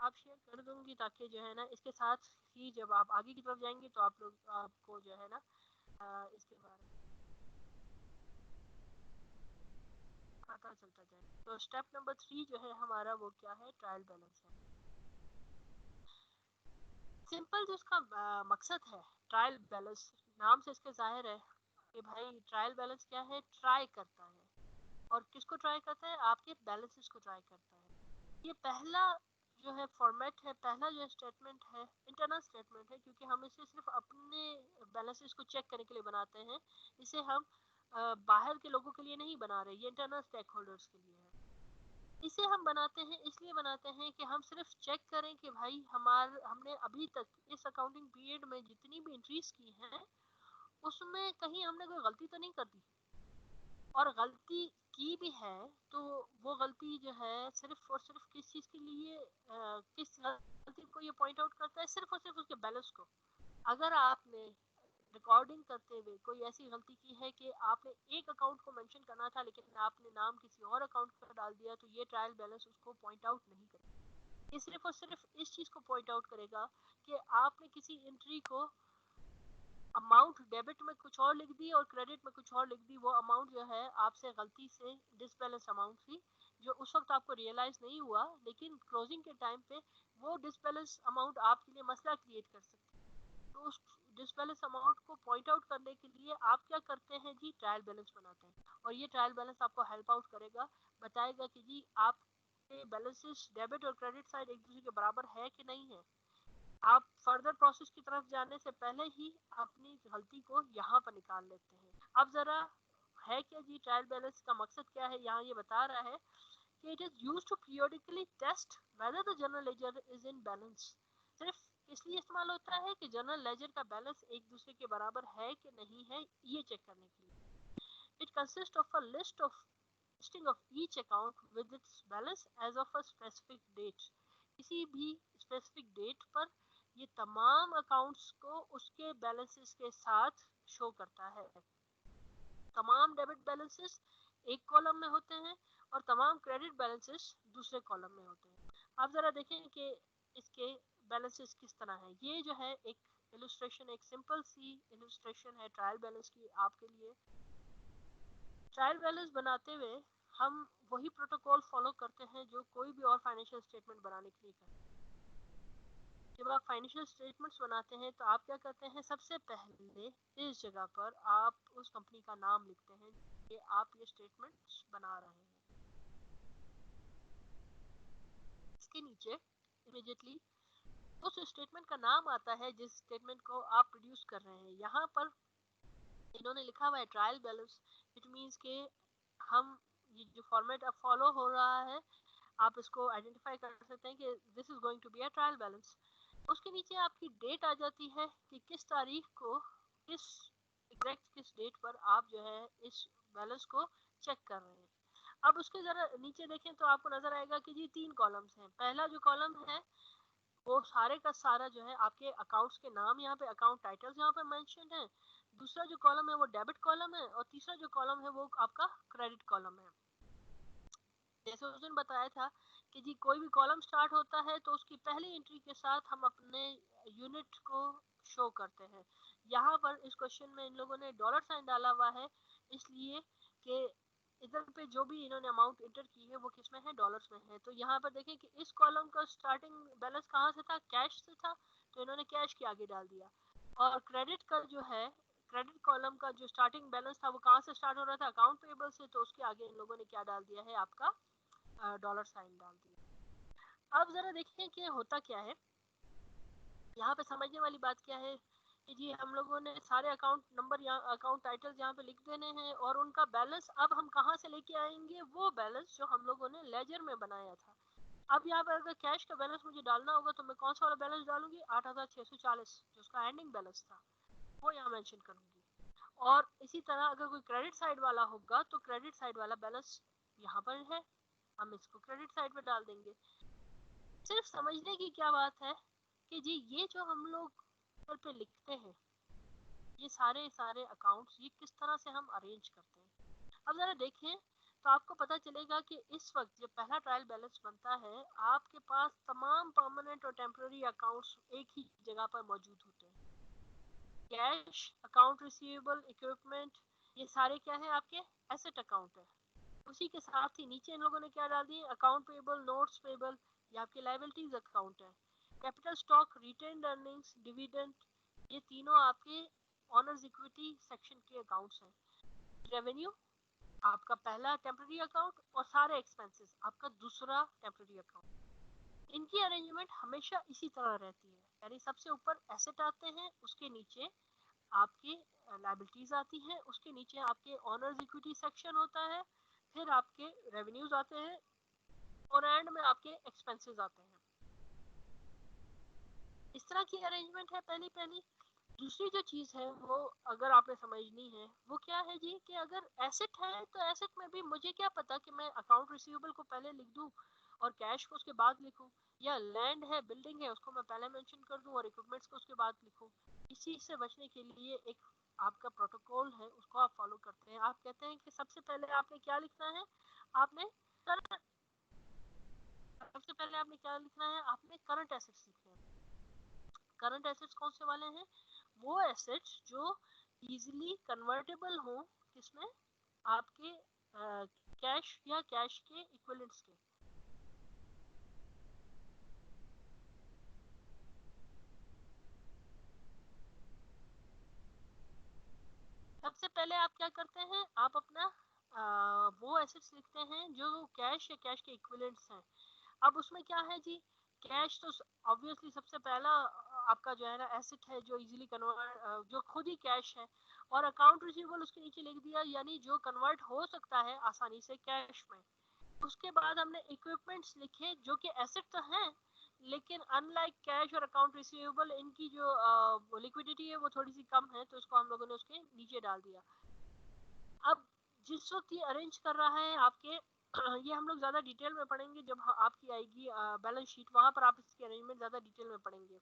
आप शेयर कर दूंगी ताकि जो है ना इसके साथ ही जब आप आगे की तरफ जाएंगे तो आप लोग आपको जो है ना इसके बारे में पता चलता जाए। तो स्टेप नंबर 3 जो है हमारा वो क्या है, ट्रायल बैलेंस है। सिंपल जो इसका मकसद है ट्रायल बैलेंस, नाम से इसके जाहिर है कि भाई ट्रायल बैलेंस क्या है, ट्राई करता है। और किसको ट्राई करता है, आपके बैलेंसेस को ट्राई करता है। ये पहला जो है फॉर्मेट है, पहला जो स्टेटमेंट है इंटरनल स्टेटमेंट है, क्योंकि हम इसे सिर्फ अपने बैलेंसेस को चेक करने के लिए बनाते हैं। इसे हम बाहर के लोगों के लिए नहीं बना रहे, ये इंटरनल स्टेक होल्डर्स के लिए है। इसे हम बनाते हैं, इसलिए बनाते हैं कि हम सिर्फ चेक करें कि भाई हमने अभी तक इस अकाउंटिंग पीरियड में जितनी भी एंट्रीज की हैं उसमें कहीं हमने कोई गलती तो नहीं कर दी। और गलती की भी है तो वो गलती जो है सिर्फ और सिर्फ किस चीज के लिए, किस गलती को ये पॉइंट आउट करता है, सिर्फ और सिर्फ उसके बैलेंस को। अगर आपने रिकॉर्डिंग करते हुए कोई ऐसी गलती की है कि आपने एक अकाउंट को मेंशन करना था लेकिन आपने नाम किसी और अकाउंट का डाल दिया, तो ये ट्रायल बैलेंस उसको पॉइंट आउट नहीं करेगा। ये सिर्फ और सिर्फ इस चीज को पॉइंट आउट करेगा कि आपने किसी एंट्री को अमाउंट डेबिट में कुछ और लिख दी और क्रेडिट में कुछ और लिख दी। वो अमाउंट जो है आपसे गलती से डिसबैलेंस अमाउंट थी जो उस वक्त आपको रियलाइज नहीं हुआ, लेकिन क्लोजिंग के टाइम पे वो डिसबैलेंस अमाउंट आपके लिए मसला क्रिएट कर सकती है। तो उस डिसबैलेंस अमाउंट को पॉइंट आउट करने के लिए आप क्या करते हैं जी, ट्रायल बैलेंस बनाते हैं। और ये ट्रायल बैलेंस आपको हेल्प आउट करेगा, बताएगा कि जी आपके बैलेंसेस डेबिट और क्रेडिट साइड एक दूसरे के बराबर है कि नहीं है। आप फर्दर प्रोसेस की तरफ जाने से पहले ही अपनी गलती को यहाँ पर निकाल लेते हैं। अब जरा है क्या जी ट्रायल बैलेंस का मकसद क्या है, यहाँ ये बता रहा है कि it is used to periodically test whether the general ledger is in balance. सिर्फ इसलिए इस्तेमाल होता है कि जनरल लेजर का बैलेंस एक दूसरे के बराबर है कि नहीं है, ये चेक करने के लिए। It consist of a list of listing of each account with its balance as of a specific date. किसी भी स्पेसिफिक डेट पर ये तमाम अकाउंट्स को उसके बैलेंसेस के साथ शो करता है। तमाम डेबिट बैलेंसेस एक कॉलम में होते हैं और तमाम क्रेडिट बैलेंसेस दूसरे कॉलम में होते हैं। आप जरा देखें कि इसके बैलेंसेस किस तरह हैं। ये जो है एक इलस्ट्रेशन, एक सिंपल सी इलस्ट्रेशन है ट्रायल बैलेंस की आपके लिए। ट्रायल बैलेंस बनाते हुए हम वही प्रोटोकॉल फॉलो करते हैं जो कोई भी और फाइनेंशियल स्टेटमेंट बनाने के लिए करते हैं। जब आप फाइनेंशियल स्टेटमेंट्स बनाते हैं तो आप क्या करते हैं, सबसे पहले इस जगह पर आप उस कंपनी का नाम लिखते हैं कि आप ये स्टेटमेंट्स बना रहे हैं। इसके नीचे इमीडिएटली उस स्टेटमेंट का नाम आता है जिस स्टेटमेंट को आप प्रोड्यूस कर रहे हैं। यहाँ पर इन्होंने लिखा हुआ है ट्रायल बैलेंस, इट मींस के हम ये जो फॉर्मेट अब फॉलो हो रहा है आप इसको आइडेंटिफाई कर सकते हैं कि this is going to be a trial balance. उसके नीचे आपकी डेट आ जाती है कि किस तारीख को, किस एग्जैक्ट किस डेट पर आप जो है इस बैलेंस को चेक कर रहे हैं। अब उसके जरा नीचे देखें तो आपको नजर आएगा कि जी 3 कॉलम्स हैं। पहला जो कॉलम है वो सारे का सारा जो है आपके अकाउंट्स के नाम, यहाँ पे अकाउंट टाइटल्स यहाँ पे मेंशन है। दूसरा जो कॉलम है वो डेबिट कॉलम है और तीसरा जो कॉलम है वो आपका क्रेडिट कॉलम है। जैसे उस दिन बताया था कि जी कोई भी कॉलम स्टार्ट होता है तो उसकी पहली एंट्री के साथ हम अपने यूनिट को शो करते हैं। यहाँ पर इस क्वेश्चन में इन लोगों ने डॉलर साइन डाला हुआ है, इसलिए कि इधर पे जो भी इन्होंने अमाउंट एंटर की है वो किस में है, डॉलर्स में है। तो यहाँ पर देखें कि इस कॉलम का स्टार्टिंग बैलेंस कहाँ से था, कैश से था, तो इन्होंने कैश के आगे डाल दिया। और क्रेडिट का जो है, क्रेडिट कॉलम का जो स्टार्टिंग बैलेंस था वो कहाँ से स्टार्ट हो रहा था, अकाउंट पेबल से, तो उसके आगे इन लोगों ने क्या डाल दिया है, आपका डॉलर साइन डाल दिया। अब जरा देखिए कि होता क्या है। यहाँ पे समझने वाली बात क्या है कि जी हम लोगों ने सारे अकाउंट नंबर या अकाउंट टाइटल्स यहाँ पे लिख देने हैं और उनका बैलेंस अब हम कहाँ से लेके आएंगे, वो बैलेंस जो हम लोगों ने लेजर में बनाया था। अब यहाँ पर अगर कैश का बैलेंस मुझे डालना होगा तो मैं कौन सा वाला बैलेंस डालूंगी, 8640 जो उसका एंडिंग बैलेंस था वो यहाँ मेंशन करूंगी। और इसी तरह अगर कोई क्रेडिट साइड वाला होगा तो क्रेडिट साइड वाला बैलेंस यहाँ पर है, हम इसको क्रेडिट साइड पे डाल देंगे। सिर्फ समझने की क्या बात है कि जी ये जो हम लोग पेपर पे लिखते हैं ये सारे अकाउंट्स ये किस तरह से हम अरेंज करते हैं। अब जरा देखें तो आपको पता चलेगा कि इस वक्त जब पहला ट्रायल बैलेंस बनता है आपके पास तमाम परमानेंट और टेम्पररी अकाउंट्स एक ही जगह पर मौजूद होते हैं। कैश, अकाउंट रिसीवेबल, इक्विपमेंट, ये सारे क्या है, आपके एसेट अकाउंट है। उसी के साथ ही नीचे इन लोगों ने क्या डाल दिए, अकाउंट पेबल, नोट्स पेबल, ये आपके लायबिलिटीज अकाउंट है। Capital stock, retained earnings, dividend, ये तीनों आपके ऑनर्स इक्विटी सेक्शन के अकाउंट्स हैं। रेवेन्यू आपका पहला टेम्पररी अकाउंट और सारे एक्सपेंसेस आपका दूसरा टेम्पररी अकाउंट। इनकी अरेंजमेंट हमेशा इसी तरह रहती है, यानी सबसे ऊपर एसेट आते हैं, उसके नीचे आपके लायबिलिटीज आती हैं, उसके नीचे आपके ऑनर्स इक्विटी सेक्शन होता है, फिर आपके रेवेन्यूज आते हैं और एंड में आपके एक्सपेंसेस आते हैं। इस तरह की अरेंजमेंट है पहली। दूसरी जो चीज है वो अगर आपने समझनी है वो क्या है जी, कि अगर एसेट है तो एसेट में भी मुझे क्या पता कि मैं अकाउंट रिसीवेबल को पहले लिख दूं और कैश को उसके बाद लिखूं, या लैंड है, बिल्डिंग है, उसको मैं पहले मेंशन कर दूं और इक्विपमेंट्स को उसके बाद लिखूं। इस चीज से बचने के लिए एक आपका प्रोटोकॉल है, उसको आप फॉलो करते हैं। आप कहते हैं कि सबसे पहले आपने क्या लिखना है, आपने सबसे पहले आपने क्या लिखना है, आपने करंट एसेट्स लिखने हैं। करंट एसेट्स कौन से वाले हैं, वो एसेट्स जो इजीली कन्वर्टेबल हो, किसमें, आपके कैश या कैश के इक्विवेलेंट्स के। सबसे पहले आप क्या करते हैं, आप अपना वो एसेट्स लिखते हैं जो कैश या कैश के इक्विवेलेंट्स हैं। अब उसमें क्या है जी, कैश तो ऑब्वियसली सबसे पहला आपका जो है ना एसेट है जो इजीली कन्वर्ट, जो खुद ही कैश है। और अकाउंट रिसीवेबल उसके नीचे लिख दिया, यानी जो कन्वर्ट हो सकता है आसानी से कैश में। उसके बाद हमने इक्विपमेंट्स लिखे जो कि एसेट तो हैं, लेकिन अनलाइक कैश और अकाउंट रिसीवेबल इनकी जो लिक्विडिटी है वो थोड़ी सी कम है, तो इसको हम लोगों ने उसके नीचे डाल दिया। अब जिस वक्त ये अरेंज कर रहा है आपके ये हम लोग ज्यादा डिटेल में पढ़ेंगे जब आपकी आएगी बैलेंस शीट, वहां पर आप इसकी अरेंजमेंट ज्यादा डिटेल में पढ़ेंगे।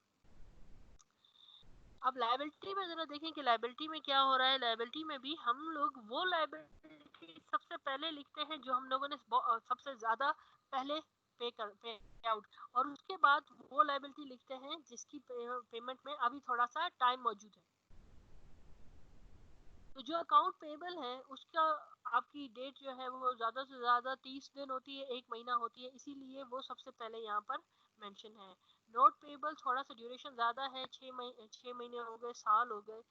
अब लायबिलिटी में जरा देखें कि लायबिलिटी में क्या हो रहा है। लायबिलिटी में भी हम लोग वो लायबिलिटी सबसे पहले लिखते हैं जो हम लोगों ने सबसे ज्यादा पहले पे आउट, और उसके बाद वो लायबिलिटी लिखते हैं जिसकी पेमेंट में अभी थोड़ा सा टाइम मौजूद है। तो जो अकाउंट पेबल है उसका आपकी डेट जो है वो ज्यादा से ज्यादा 30 दिन होती है, 1 महीना होती है, इसीलिए वो सबसे पहले यहाँ पर मेंशन है। नोट पेबल थोड़ा सा ड्यूरेशन ज्यादा है, 6 महीने हो गए, साल हो गए।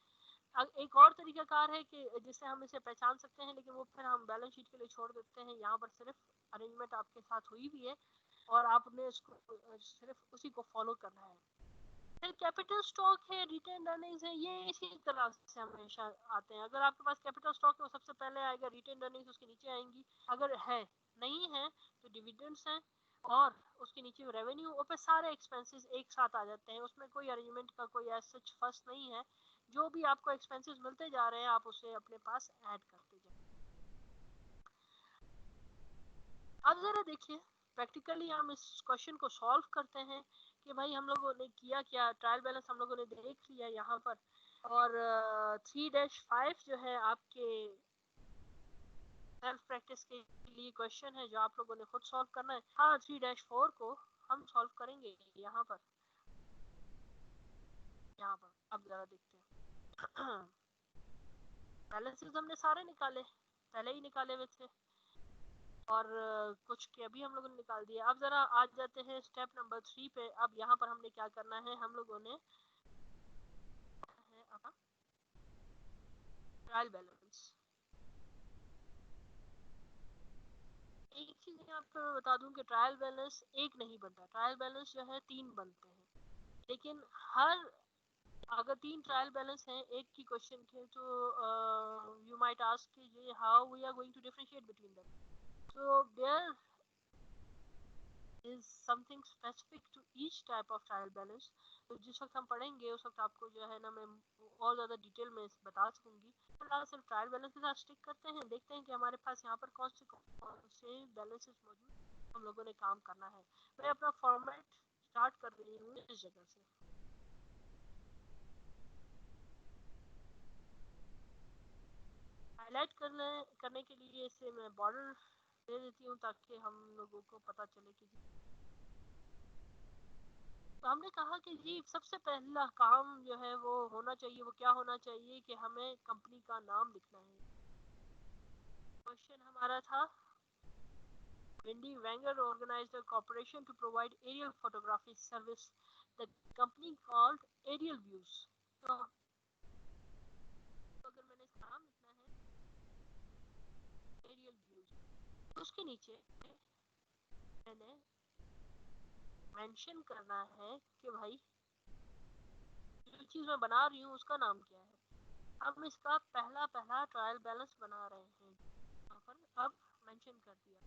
एक और तरीकाकार है कि जिससे हम इसे पहचान सकते हैं, लेकिन वो फिर हम बैलेंस शीट के लिए छोड़ देते हैं। यहाँ पर सिर्फ अरेंजमेंट आपके साथ हुई भी है और आपने उसको सिर्फ उसी को फॉलो करना है। फिर कैपिटल स्टॉक है, रिटेन अर्निंग्स है, ये इसी तरह से हमेशा आते हैं। अगर आपके पास कैपिटल स्टॉक है वो सबसे पहले आएगा, रिटेन अर्निंग्स उसके नीचे आएंगी, अगर है नहीं है तो डिविडेंड्स हैं, और उसके नीचे रेवेन्यू, और फिर सारे एक्सपेंसेस एक साथ आ जाते हैं। उसमें कोई अरेंजमेंट का कोई ऐसा सच फर्स्ट नहीं है। जो भी आपको एक्सपेंसेस मिलते जा रहे हैं आप उसे अपने पास ऐड करते जाए। अब जरा देखिए प्रैक्टिकली हम इस क्वेश्चन को सॉल्व करते हैं कि भाई हम लोगों ने किया क्या। ट्रायल बैलेंस हम लोगों ने देख लिया यहाँ पर, और 3-5 जो है आपके सेल्फ प्रैक्टिस के लिए क्वेश्चन है जो आप लोगों ने खुद सॉल्व करना है। हाँ, 3-4 को हम सॉल्व करेंगे यहाँ पर। अब जरा देखते हैं बैलेंसेस हमने सारे निकाले, पहले ही निकाले हुए थे, और कुछ के अभी हम लोगों ने निकाल दिया। अब जरा आ जाते हैं स्टेप नंबर 3 पे। अब यहाँ पर हमने क्या करना है, हम लोगों ने ट्रायल बैलेंस। एक चीज मैं आपको बता दूं कि ट्रायल बैलेंस एक नहीं बनता, ट्रायल बैलेंस जो है 3 बनते हैं। लेकिन हर अगर 3 ट्रायल बैलेंस हैं एक ही क्वेश्चन के, तो यू माइट आस्क कि how we are going to differentiate between them. So there is something specific to each type of trial balance। तो जिस वक्त हम पढ़ेंगे उस वक्त आपको जो है ना मैं और ज़्यादा डिटेल में बता सकूंगी। फिलहाल सिर्फ ट्रायल बैलेंस के साथ स्टिक करते हैं, देखते हैं कि हमारे पास यहाँ पर कौन से बैलेंसेस मौजूद हम लोगों ने काम करना है। मैं अपना फॉर्मेट स्टार्ट कर रही हूँ इस जगह से। हाईलाइट करने के लिए इसे मैं बॉर्डर दे देती हूँ ताकि हम लोगों को पता चले कि तो हमने कहा कि जी सबसे पहला काम जो है वो होना चाहिए, वो क्या होना चाहिए कि हमें कंपनी का नाम लिखना है। क्वेश्चन हमारा था Wendy Wenger organized a corporation to provide aerial photography service. The company called Aerial Views. तो अगर मैंने इसका नाम लिखना है Aerial Views, तो उसके नीचे मैंने मेंशन करना है कि भाई जो चीज मैं बना रही हूँ उसका नाम क्या है। हम इसका पहला ट्रायल बैलेंस बना रहे हैं, यहाँ पर अब मेंशन कर दिया।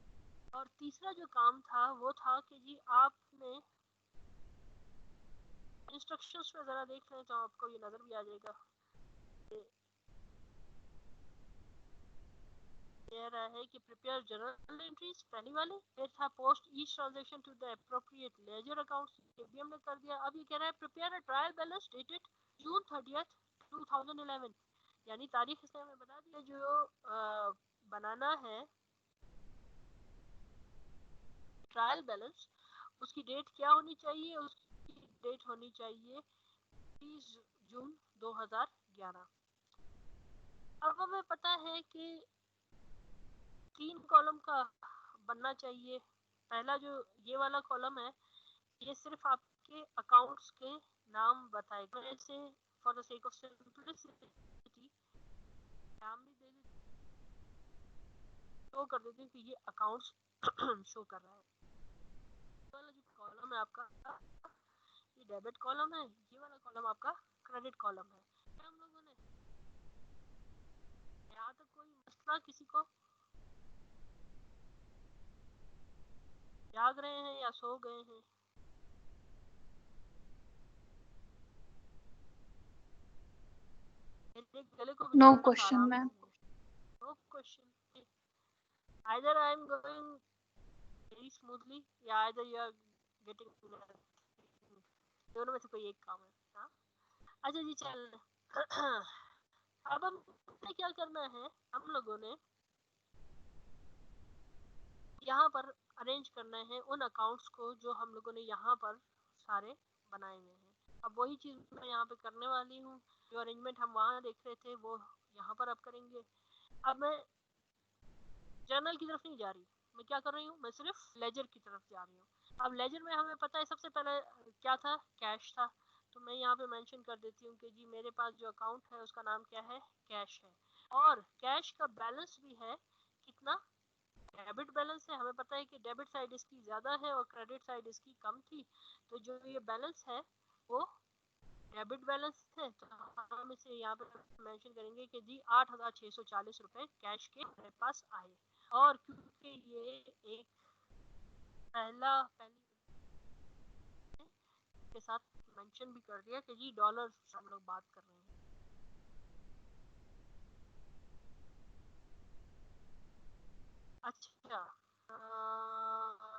और तीसरा जो काम था वो था कि जी आपने इंस्ट्रक्शंस में जरा देख लें तो आपको ये नजर भी आ जाएगा। कह रहा है कि प्रिपेयर जर्नल एंट्रीज पहली वाले, फिर था post each transaction to the appropriate ledger accounts, ये भी हमने कर दिया। अब ये कह रहा है prepare a trial balance dated June 30th 2011, यानी तारीख इसने हमें बता दिया जो बनाना है ट्रायल बैलेंस, उसकी डेट क्या होनी चाहिए, उसकी डेट होनी चाहिए 30 जून 2011। अब हमें पता है कि 3 कॉलम का बनना चाहिए। पहला जो ये वाला कॉलम है ये सिर्फ आपके अकाउंट्स के नाम बताएगा। ऐसे for the sake of simplicity नाम भी दे देते, शो कर देते हैं कि ये अकाउंट्स शो कर रहा है। वाला जो कॉलम है आपका ये डेबिट कॉलम है, ये वाला कॉलम आपका क्रेडिट कॉलम है। हम लोगों ने यहाँ तक कोई मसला किसी को जाग रहे हैं या सो गए हैं? मेरे गले को नो बेचारा सा क्वेश्चन आराम मैम। चाहिए। No question. either I am going very smoothly या either you are getting दोनों में से कोई एक काम है। हाँ अच्छा जी चल अब हम क्या करना है, हम लोगों ने यहाँ पर अरेंज करना है उन अकाउंट्स को जो हम लोगों ने यहाँ पर सारे बनाए हुए हैं। अब वही चीज मैं यहाँ पे करने वाली हूँ, जो अरेंजमेंट हम वहाँ देख रहे थे वो यहाँ पर अब करेंगे। अब मैं जर्नल की तरफ नहीं जा रही, मैं क्या कर रही हूँ, मैं सिर्फ लेजर की तरफ जा रही हूँ। अब लेजर में हमें पता है सबसे पहले क्या था, कैश था। तो मैं यहाँ पे मेंशन कर देती हूँ कि जी मेरे पास जो अकाउंट है उसका नाम क्या है, कैश है। और कैश का बैलेंस भी है कितना, डेबिट बैलेंस है। हमें पता है कि डेबिट साइड इसकी ज्यादा है और क्रेडिट साइड इसकी कम थी, तो जो ये बैलेंस है वो डेबिट बैलेंस है। तो हम इसे यहाँ पे मेंशन करेंगे कि जी 8,640 रुपए कैश के हमारे पास आए। और क्योंकि ये एक पहली के साथ मेंशन भी कर दिया कि जी डॉलर हम लोग बात कर रहे हैं। अच्छा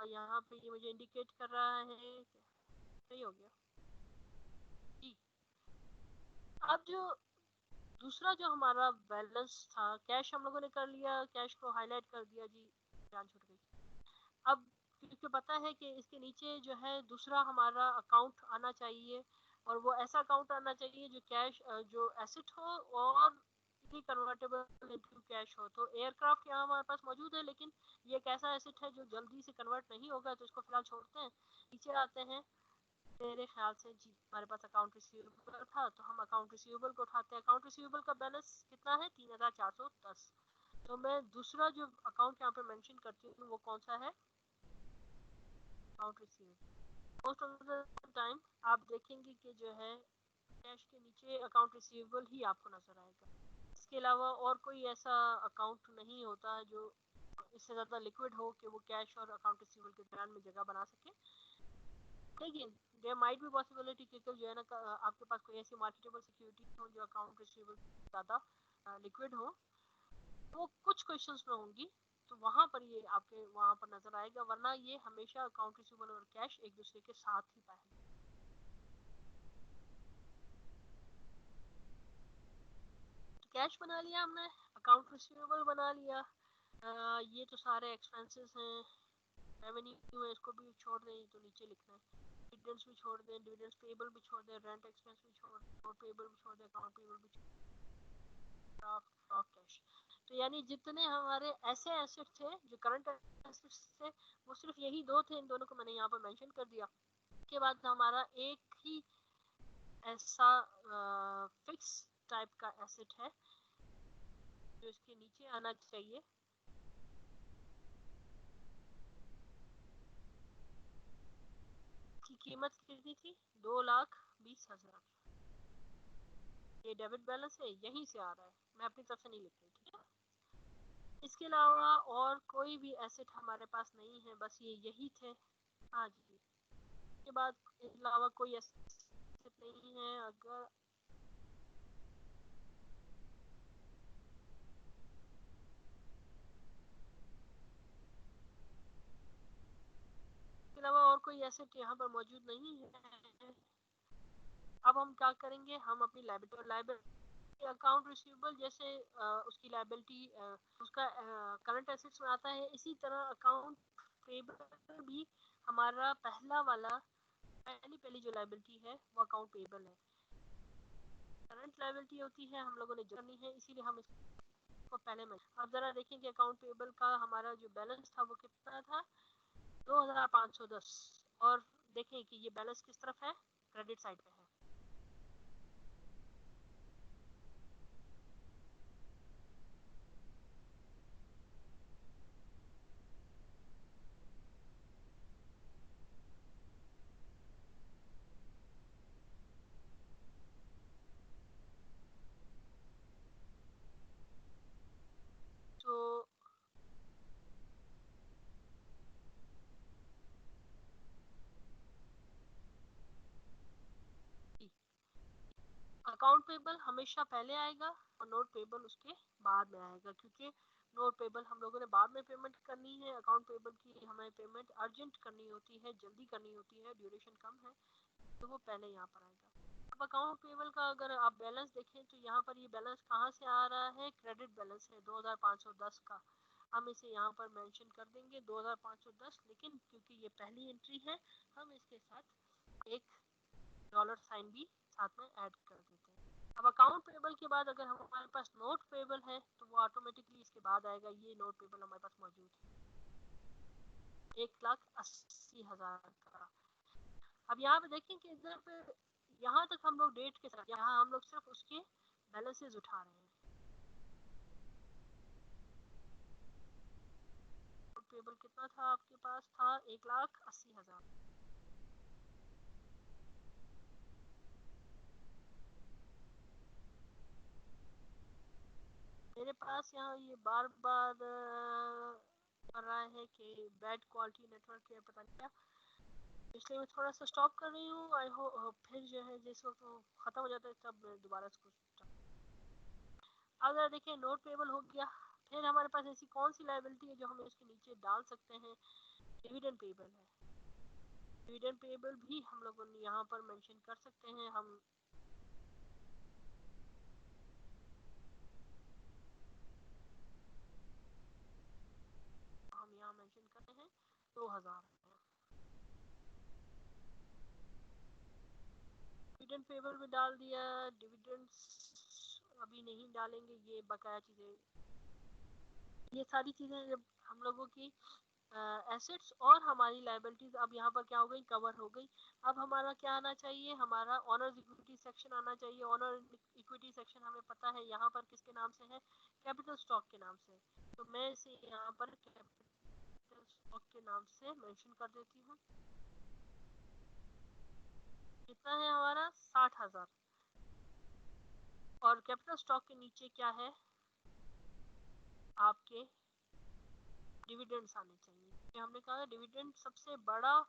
यहाँ पे ये मुझे इंडिकेट कर रहा है, सही हो गया जी। अब जो दूसरा जो हमारा बैलेंस था, कैश हम लोगों ने कर लिया, कैश को हाईलाइट कर दिया जी, जान छूट गई। अब क्योंकि पता है कि इसके नीचे जो है दूसरा हमारा अकाउंट आना चाहिए, और वो ऐसा अकाउंट आना चाहिए जो कैश जो एसेट हो और कन्वर्टेबल इनटू कैश हो। तो एयरक्राफ्ट यहाँ हमारे पास मौजूद है, लेकिन ये एक ऐसा एसेट है जो जल्दी से कन्वर्ट नहीं होगा, तो इसको फिलहाल छोड़ते हैं। नीचे आते हैं, मेरे ख्याल से जी हमारे पास अकाउंट रिसीवेबल था, तो हम अकाउंट रिसीवेबल को उठाते हैं। अकाउंट रिसीवेबल का बैलेंस कितना है, 3,410। तो मैं दूसरा जो अकाउंट यहाँ पे मेंशन करती हूँ वो कौन सा है, account receivable. Most of the time आप देखेंगे कि जो है कैश के नीचे अकाउंट रिसीवेबल ही आपको नजर आएगा। इसके अलावा और कोई ऐसा अकाउंट नहीं होता है जो इससे ज्यादा लिक्विड हो कि वो कैश और अकाउंट रिसीवेबल के दरमियान में जगह बना सके। लेकिन देयर माइट बी पॉसिबिलिटी कि जो है ना आपके पास कोई ऐसी मार्केटेबल सिक्योरिटी हो जो अकाउंट रिसीवेबल ज्यादा लिक्विड हो, वो कुछ क्वेश्चंस में होंगी, तो वहां पर ये आपके वहां पर नजर आएगा, वरना ये हमेशा अकाउंट रिसीवेबल और कैश एक दूसरे के साथ ही पाएंगे। तो कैश बना लिया हमने, अकाउंट रिसीवेबल बना लिया। ये तो सारे एक्सपेंसेस हैं। रेवेन्यू है, इसको भी छोड़ दें, तो नीचे लिखना है। डिविडेंड्स भी छोड़ दें, डिविडेंड्स पेबल भी छोड़ दें, रेंट एक्सपेंस भी छोड़ दें, पेबल भी छोड़ दें, अकाउंट पेबल भी छोड़ दें, कैश। तो यानी जितने हमारे ऐसे एसेट थे जो करंट एसेट्स थे, वो सिर्फ यही दो थे, इन दोनों को मैंने यहाँ पर मेंशन कर दिया। उसके बाद हमारा एक ही ऐसा फिक्स टाइप का एसेट है जो इसके नीचे आना चाहिए, की कीमत कितनी थी, 2,20,000। ये डेबिट बैलेंस है, यहीं से आ रहा है, मैं अपनी तरफ से नहीं लिख रही, ठीक है। इसके अलावा और कोई भी एसेट हमारे पास नहीं है, बस ये यही थे। हाँ जी, इसके बाद इसके अलावा कोई एसेट नहीं है। अगर इसके अलावा और कोई एसेट यहाँ पर मौजूद नहीं है। अब हम क्या करेंगे, हम अपनी लाइबिलिटी अकाउंट रिसीवेबल जैसे उसकी लाइबिलिटी उसका करंट एसेट्स में आता है, इसी तरह अकाउंट पेबल भी हमारा पहला वाला पहली जो लाइबिलिटी है वो अकाउंट पेबल है। करंट लाइबिलिटी होती है, हम लोगों ने करनी है, इसीलिए हम इसको पहले में। आप जरा देखें कि अकाउंट पेबल का हमारा जो बैलेंस था वो कितना था, 2,510। और देखें कि ये बैलेंस किस तरफ है, क्रेडिट साइड पे है। तो अकाउंट पेबल हमेशा पहले आएगा और नोट पेबल उसके बाद में आएगा, क्योंकि नोट पेबल हम लोगों ने बाद में पेमेंट करनी है, अकाउंट पेबल की हमें पेमेंट अर्जेंट करनी होती है, जल्दी करनी होती है, ड्यूरेशन कम है, तो वो पहले यहाँ पर आएगा। अब अकाउंट पेबल का अगर आप बैलेंस देखें तो यहाँ पर ये बैलेंस कहाँ से आ रहा है, क्रेडिट बैलेंस है 2510 का, हम इसे यहाँ पर मेंशन कर देंगे 2510, लेकिन क्योंकि ये पहली एंट्री है हम इसके साथ एक डॉलर साइन भी साथ में ऐड कर देते हैं। अब अकाउंट पेबल के बाद अगर हमारे पास नोट पेबल है तो वो ऑटोमेटिकली इसके बाद आएगा, ये नोट पेबल हमारे पास मौजूद है 1,80,000 का। अब यहाँ पे देखें कि इधर पे यहाँ तक हम लोग डेट के साथ, यहाँ हम लोग सिर्फ उसके बैलेंसेस उठा रहे हैं। पेबल कितना था आपके पास, था 1,80,000। मेरे पास यहाँ ये बार बार कर रहा है कि बैड क्वालिटी नेटवर्क है, पता नहीं क्या, इसलिए मैं थोड़ा सा स्टॉप कर रही हूँ। आई होप फिर जो है जिस वक्त वो खत्म हो जाता है तब दोबारा इसको। अगर देखिए नोट पेबल हो गया, फिर हमारे पास ऐसी कौन सी लायबिलिटी है जो हम इसके नीचे डाल सकते हैं, डिविडेंड पेबल है। डिविडेंड पेबल भी हम लोग यहाँ पर मेंशन कर सकते हैं। हम यहाँ मेंशन करते हैं 2000। डिविडेंड पेबल में डाल दिया, डिविडेंड्स अभी नहीं डालेंगे, ये बकाया चीजें, ये सारी चीजें जब हम लोगों की एसेट्स और हमारी लायबिलिटीज अब यहाँ पर क्या हो गई, कवर हो गई। अब हमारा क्या आना चाहिए, हमारा ऑनर्स इक्विटी सेक्शन आना चाहिए। ऑनर इक्विटी सेक्शन हमें पता है यहाँ पर किसके नाम से है, कैपिटल स्टॉक के नाम से, तो मैं इसे यहाँ पर कैपिटल स्टॉक के नाम से मेंशन कर देती हूँ। कितना है हमारा, 60,000। और कैपिटल स्टॉक के नीचे क्या है, आपके डिविडेंड्स आने चाहिए। हमने कहा डिविडेंड सबसे बड़ा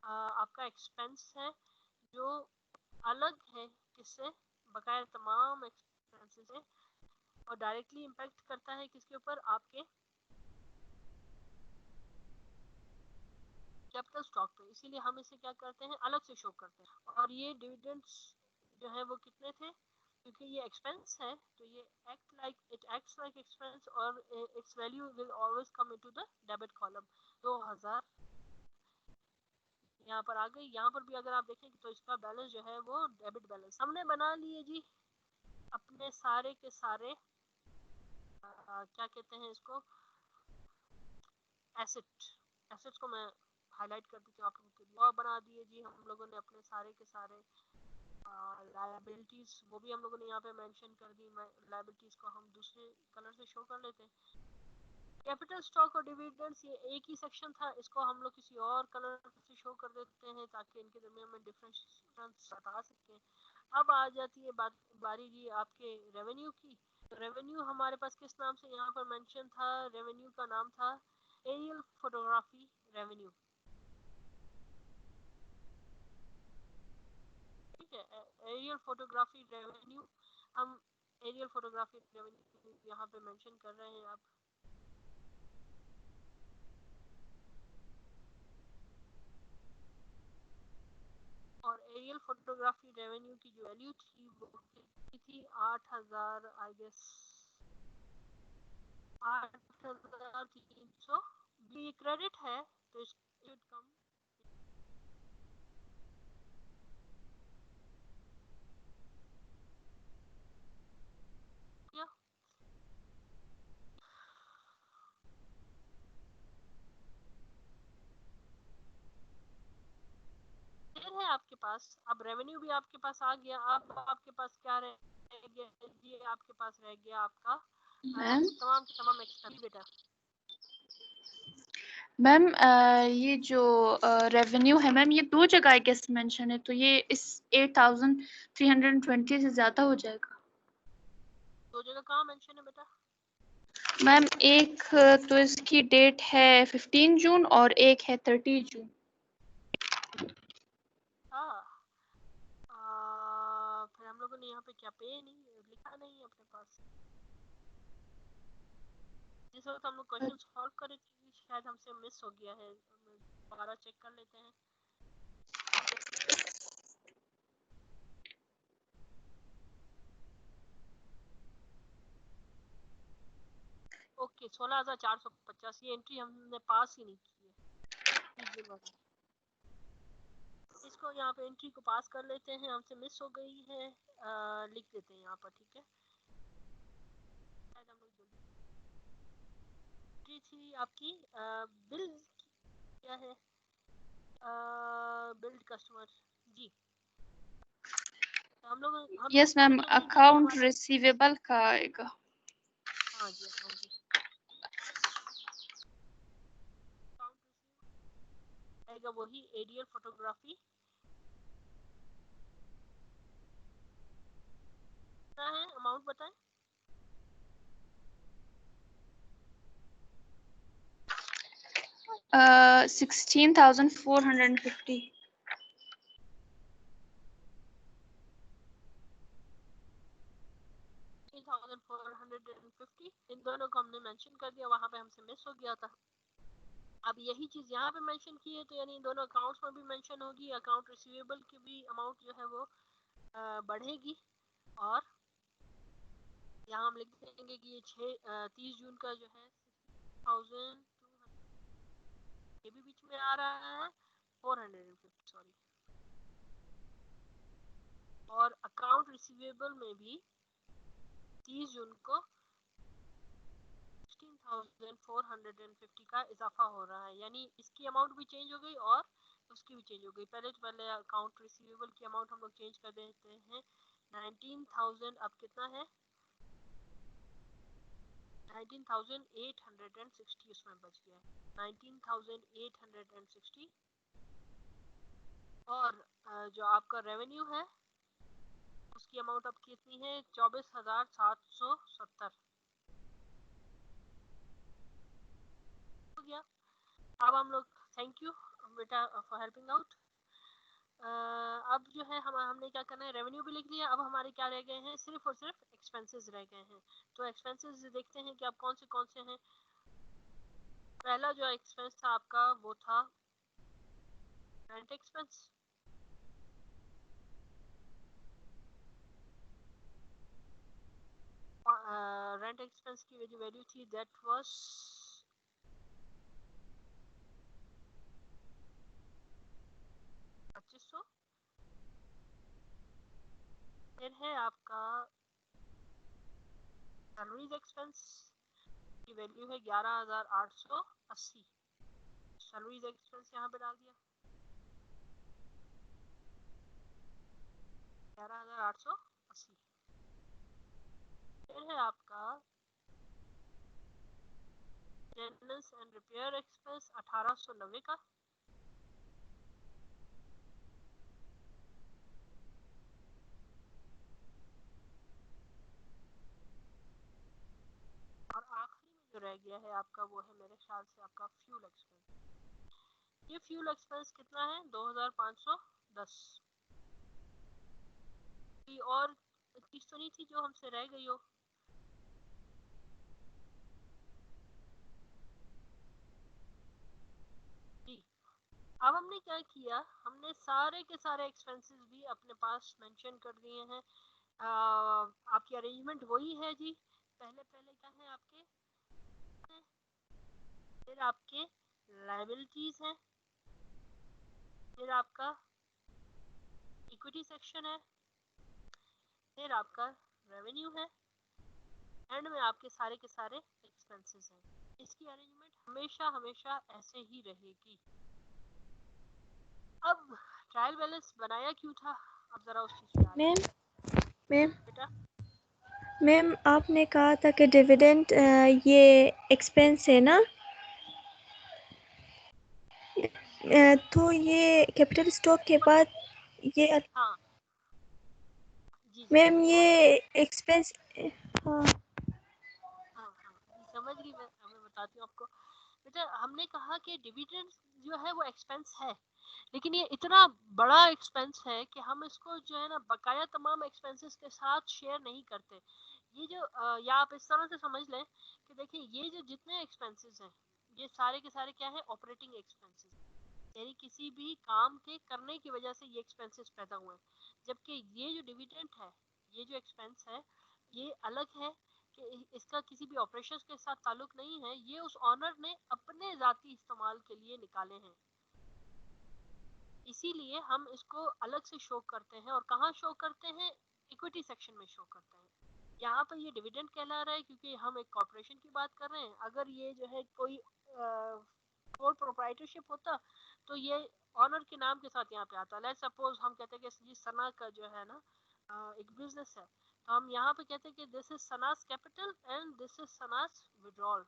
आपका एक्सपेंस है जो अलग है किससे, बकाया तमाम एक्सपेंसेस से, और डायरेक्टली इम्पैक्ट करता है किसके ऊपर, आपके कैपिटल स्टॉक पे, इसीलिए हम इसे क्या करते हैं, अलग से शो करते हैं। और ये डिविडेंड्स जो है वो कितने थे, क्योंकि ये एक्सपेंस है तो ये एक्ट्स लाइक एक्सपेंस, और it's value will always come into the debit column. 2000 यहाँ पर आ गई। यहाँ पर भी अगर आप देखें तो इसका बैलेंस जो है वो डेबिट बैलेंस हमने बना लिए जी, अपने सारे के सारे क्या कहते हैं इसको, एसेट्स को मैं हाईलाइट कर देती हूँ आप लोगों के लिए, और बना दिए जी हम लोगों ने अपने सारे के सारे लायबिलिटीज, वो भी हम लोगों ने यहाँ पे मेंशन कर दी। लायबिलिटीज को हम दूसरे कलर से शो कर लेते हैं। कैपिटल स्टॉक और डिविडेंड्स ये एक ही सेक्शन था, इसको हम लोग किसी और कलर से शो कर देते हैं ताकि इनके दरमियान में डिफरेंस बता सकें। अब आ जाती है बारी जी आपके रेवेन्यू की। तो रेवेन्यू हमारे पास किस नाम से यहाँ पर मेंशन था, रेवेन्यू का नाम था एरियल फोटोग्राफी रेवेन्यू। ठीक है, एरियल फोटोग्राफी रेवेन्यू, हम एरियल फोटोग्राफी रेवेन्यू यहाँ पे मेंशन कर रहे हैं। आप और एरियल फोटोग्राफी रेवेन्यू की जो वैल्यू थी वो कितनी थी, 8,000 आई गेस, 8,300। ये क्रेडिट है तो इसको कम किया। देर है आपके पास, अब रेवेन्यू भी आपके पास आ गया। अब आपके पास क्या रह गया, ये आपके पास रह गया आपका मैम तमाम एक्सपेंस बेटा। मैम ये जो रेवेन्यू है मैम, ये दो जगह आई गेस मेंशन है, तो ये इस 8,320 से ज्यादा हो जाएगा। दो जगह कहाँ मेंशन है बेटा? मैम एक तो इसकी डेट है 15 जून और एक है 30 जून। हाँ, फिर हम लोगों ने यहाँ पे क्या पे नहीं लिखा नहीं है अपने पास। जिस वक्त हम लोग क्वेश्चन सॉल्व कर रहे थे शायद हमसे मिस हो गया है, दोबारा चेक कर लेते हैं। ओके 16,450 ये एंट्री हमने पास ही नहीं की है। इसको यहाँ पे एंट्री को पास कर लेते हैं, हमसे मिस हो गई है, लिख देते हैं यहाँ पर, ठीक है। हम लोग एंट्री थी आपकी बिल क्या है, बिल्ड कस्टमर जी। तो हम लोग यस मैम, अकाउंट रिसीवेबल का आएगा। हाँ जी अकाउंट आएगा वही एरियल फोटोग्राफी है। अमाउंट बताएं। 16,450। 16,450 इन दोनों को हमने मेंशन कर दिया, वहां पे हमसे मिस हो गया था। अब यही चीज यहाँ पे मेंशन की है तो यानी इन दोनों अकाउंट्स में भी मेंशन होगी, अकाउंट रिसीवेबल की भी अमाउंट जो है वो बढ़ेगी। और यहाँ हम लिख देंगे कि ये 30 जून का जो है 6,200 ये भी बीच में आ रहा है 450 सॉरी। और अकाउंट रिसीवेबल में भी 30 जून को 16,450 का इजाफा हो रहा है, यानी इसकी अमाउंट भी चेंज हो गई और उसकी भी चेंज हो गई। पहले तो पहले अकाउंट रिसीवेबल की अमाउंट हम लोग चेंज कर देते हैं 19,000, अब कितना है 19,860 उसमें बच गया है 19,860। और जो आपका रेवेन्यू है उसकी अमाउंट अब कितनी है 24,770 हो गया। अब हम लोग थैंक यू बेटा फॉर हेल्पिंग आउट। अब जो है हमने क्या करना है, रेवेन्यू भी लिख दिया, अब हमारे क्या रह गए हैं सिर्फ और सिर्फ एक्सपेंसेस रह गए हैं। तो एक्सपेंसेस देखते हैं कि अब कौन से हैं। पहला जो एक्सपेंस था आपका वो था रेंट एक्सपेंस। रेंट एक्सपेंस की जो वैल्यू थी दैट वाज 2500। फिर है आपका सैलरीज एक्सपेंस की वैल्यू है 11,880। सैलरीज एक्सपेंस यहाँ पे डाल दिया 11,880। फिर है आपका मेंटेनेंस एंड रिपेयर एक्सपेंस 1890 का। और आखिरी में जो रह गया है आपका वो है मेरे ख्याल से आपका फ्यूल एक्सपेंस। ये फ्यूल एक्सपेंस कितना है 2,510। और चीज तो नहीं थी जो हमसे रह गई हो। जी अब हमने क्या किया, हमने सारे के सारे एक्सपेंसेस भी अपने पास मेंशन कर दिए हैं। आपकी अरेंजमेंट वही है जी। पहले पहले क्या है आपके, फिर आपके लायबिलिटीज है, फिर आपका इक्विटी सेक्शन है, फिर आपका रेवेन्यू है, एंड में आपके सारे के सारे एक्सपेंसेस हैं। इसकी अरेंजमेंट हमेशा हमेशा ऐसे ही रहेगी। अब ट्रायल बैलेंस बनाया क्यों था, अब जरा उस चीज पे मैम बेटा। मैम आपने कहा था कि डिविडेंड ये एक्सपेंस है ना, तो ये कैपिटल स्टॉक के बाद ये हाँ जी जी मैम और ये एक्सपेंस हाँ हाँ हाँ जी समझ गई मैं बताती हूँ आपको। बेटा हमने कहा कि डिविडेंड जो है वो एक्सपेंस है, लेकिन ये इतना बड़ा एक्सपेंस है कि हम इसको जो है ना बकाया तमाम एक्सपेंसेस के साथ शेयर नहीं करते। ये जो या आप इस तरह से समझ लें कि देखिए ये जो जितने एक्सपेंसेस हैं ये सारे के सारे क्या है, ऑपरेटिंग एक्सपेंसेस, यानी किसी भी काम के करने की वजह से ये एक्सपेंसेस पैदा हुए हैं। जबकि ये जो डिविडेंड है, ये जो एक्सपेंस है, ये अलग है कि इसका किसी भी ऑपरेशंस के साथ ताल्लुक नहीं है, ये उस ऑनर ने अपने जाती इस्तेमाल के लिए निकाले हैं, इसीलिए हम इसको अलग से शो करते हैं। और कहाँ शो करते हैं, इक्विटी सेक्शन में शो करते हैं। यहाँ पर ये डिविडेंड कहला रहा है क्योंकि हम एक कॉर्पोरेशन की बात कर रहे हैं। अगर ये जो है कोई फोर प्रोप्राइटरशिप होता तो ये ऑनर के नाम के साथ यहाँ पे आता। लेट्स सपोज हम कहते हैं कि सना का जो है ना एक बिजनेस है, तो हम यहाँ पे कहते हैं कि this is Sana's capital and this is Sana's withdrawal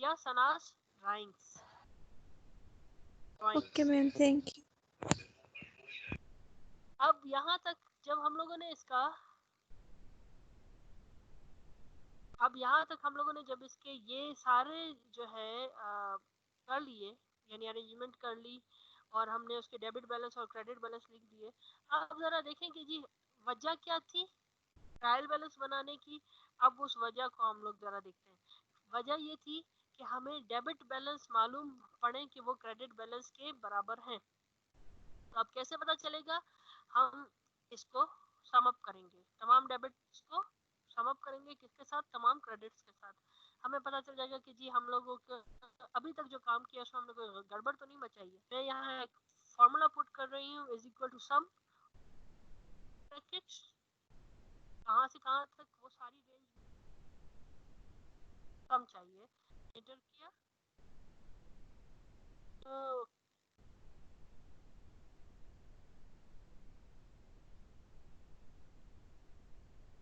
या Sana's drawings. Okay ma'am, thank you. अब यहाँ तक जब हम लोगों ने इसका जब इसके ये सारे जो है कर लिए, यानी अरेंजमेंट कर ली, और हमने उसके डेबिट बैलेंस और क्रेडिट बैलेंस लिख दिए। अब जरा देखें कि जी वजह क्या थी ट्रायल बैलेंस बनाने की। अब उस वजह को हम लोग जरा देखते हैं। वजह ये थी कि हमें डेबिट बैलेंस मालूम पड़े कि वो क्रेडिट बैलेंस के बराबर हैं। तो अब कैसे पता चलेगा, हम इसको सम अप करेंगे, तमाम डेबिट्स को सम अप करेंगे किसके साथ, तमाम क्रेडिट्स के साथ। हमें पता चल जाएगा कि जी हम लोगों को अभी तक जो काम किया उसमें हम लोग गड़बड़ तो नहीं मचाई है। मैं यहाँ एक फॉर्मूला पुट कर रही हूँ, is equal to some brackets, कहाँ से कहाँ तक वो सारी रेंज कम चाहिए, एंटर किया तो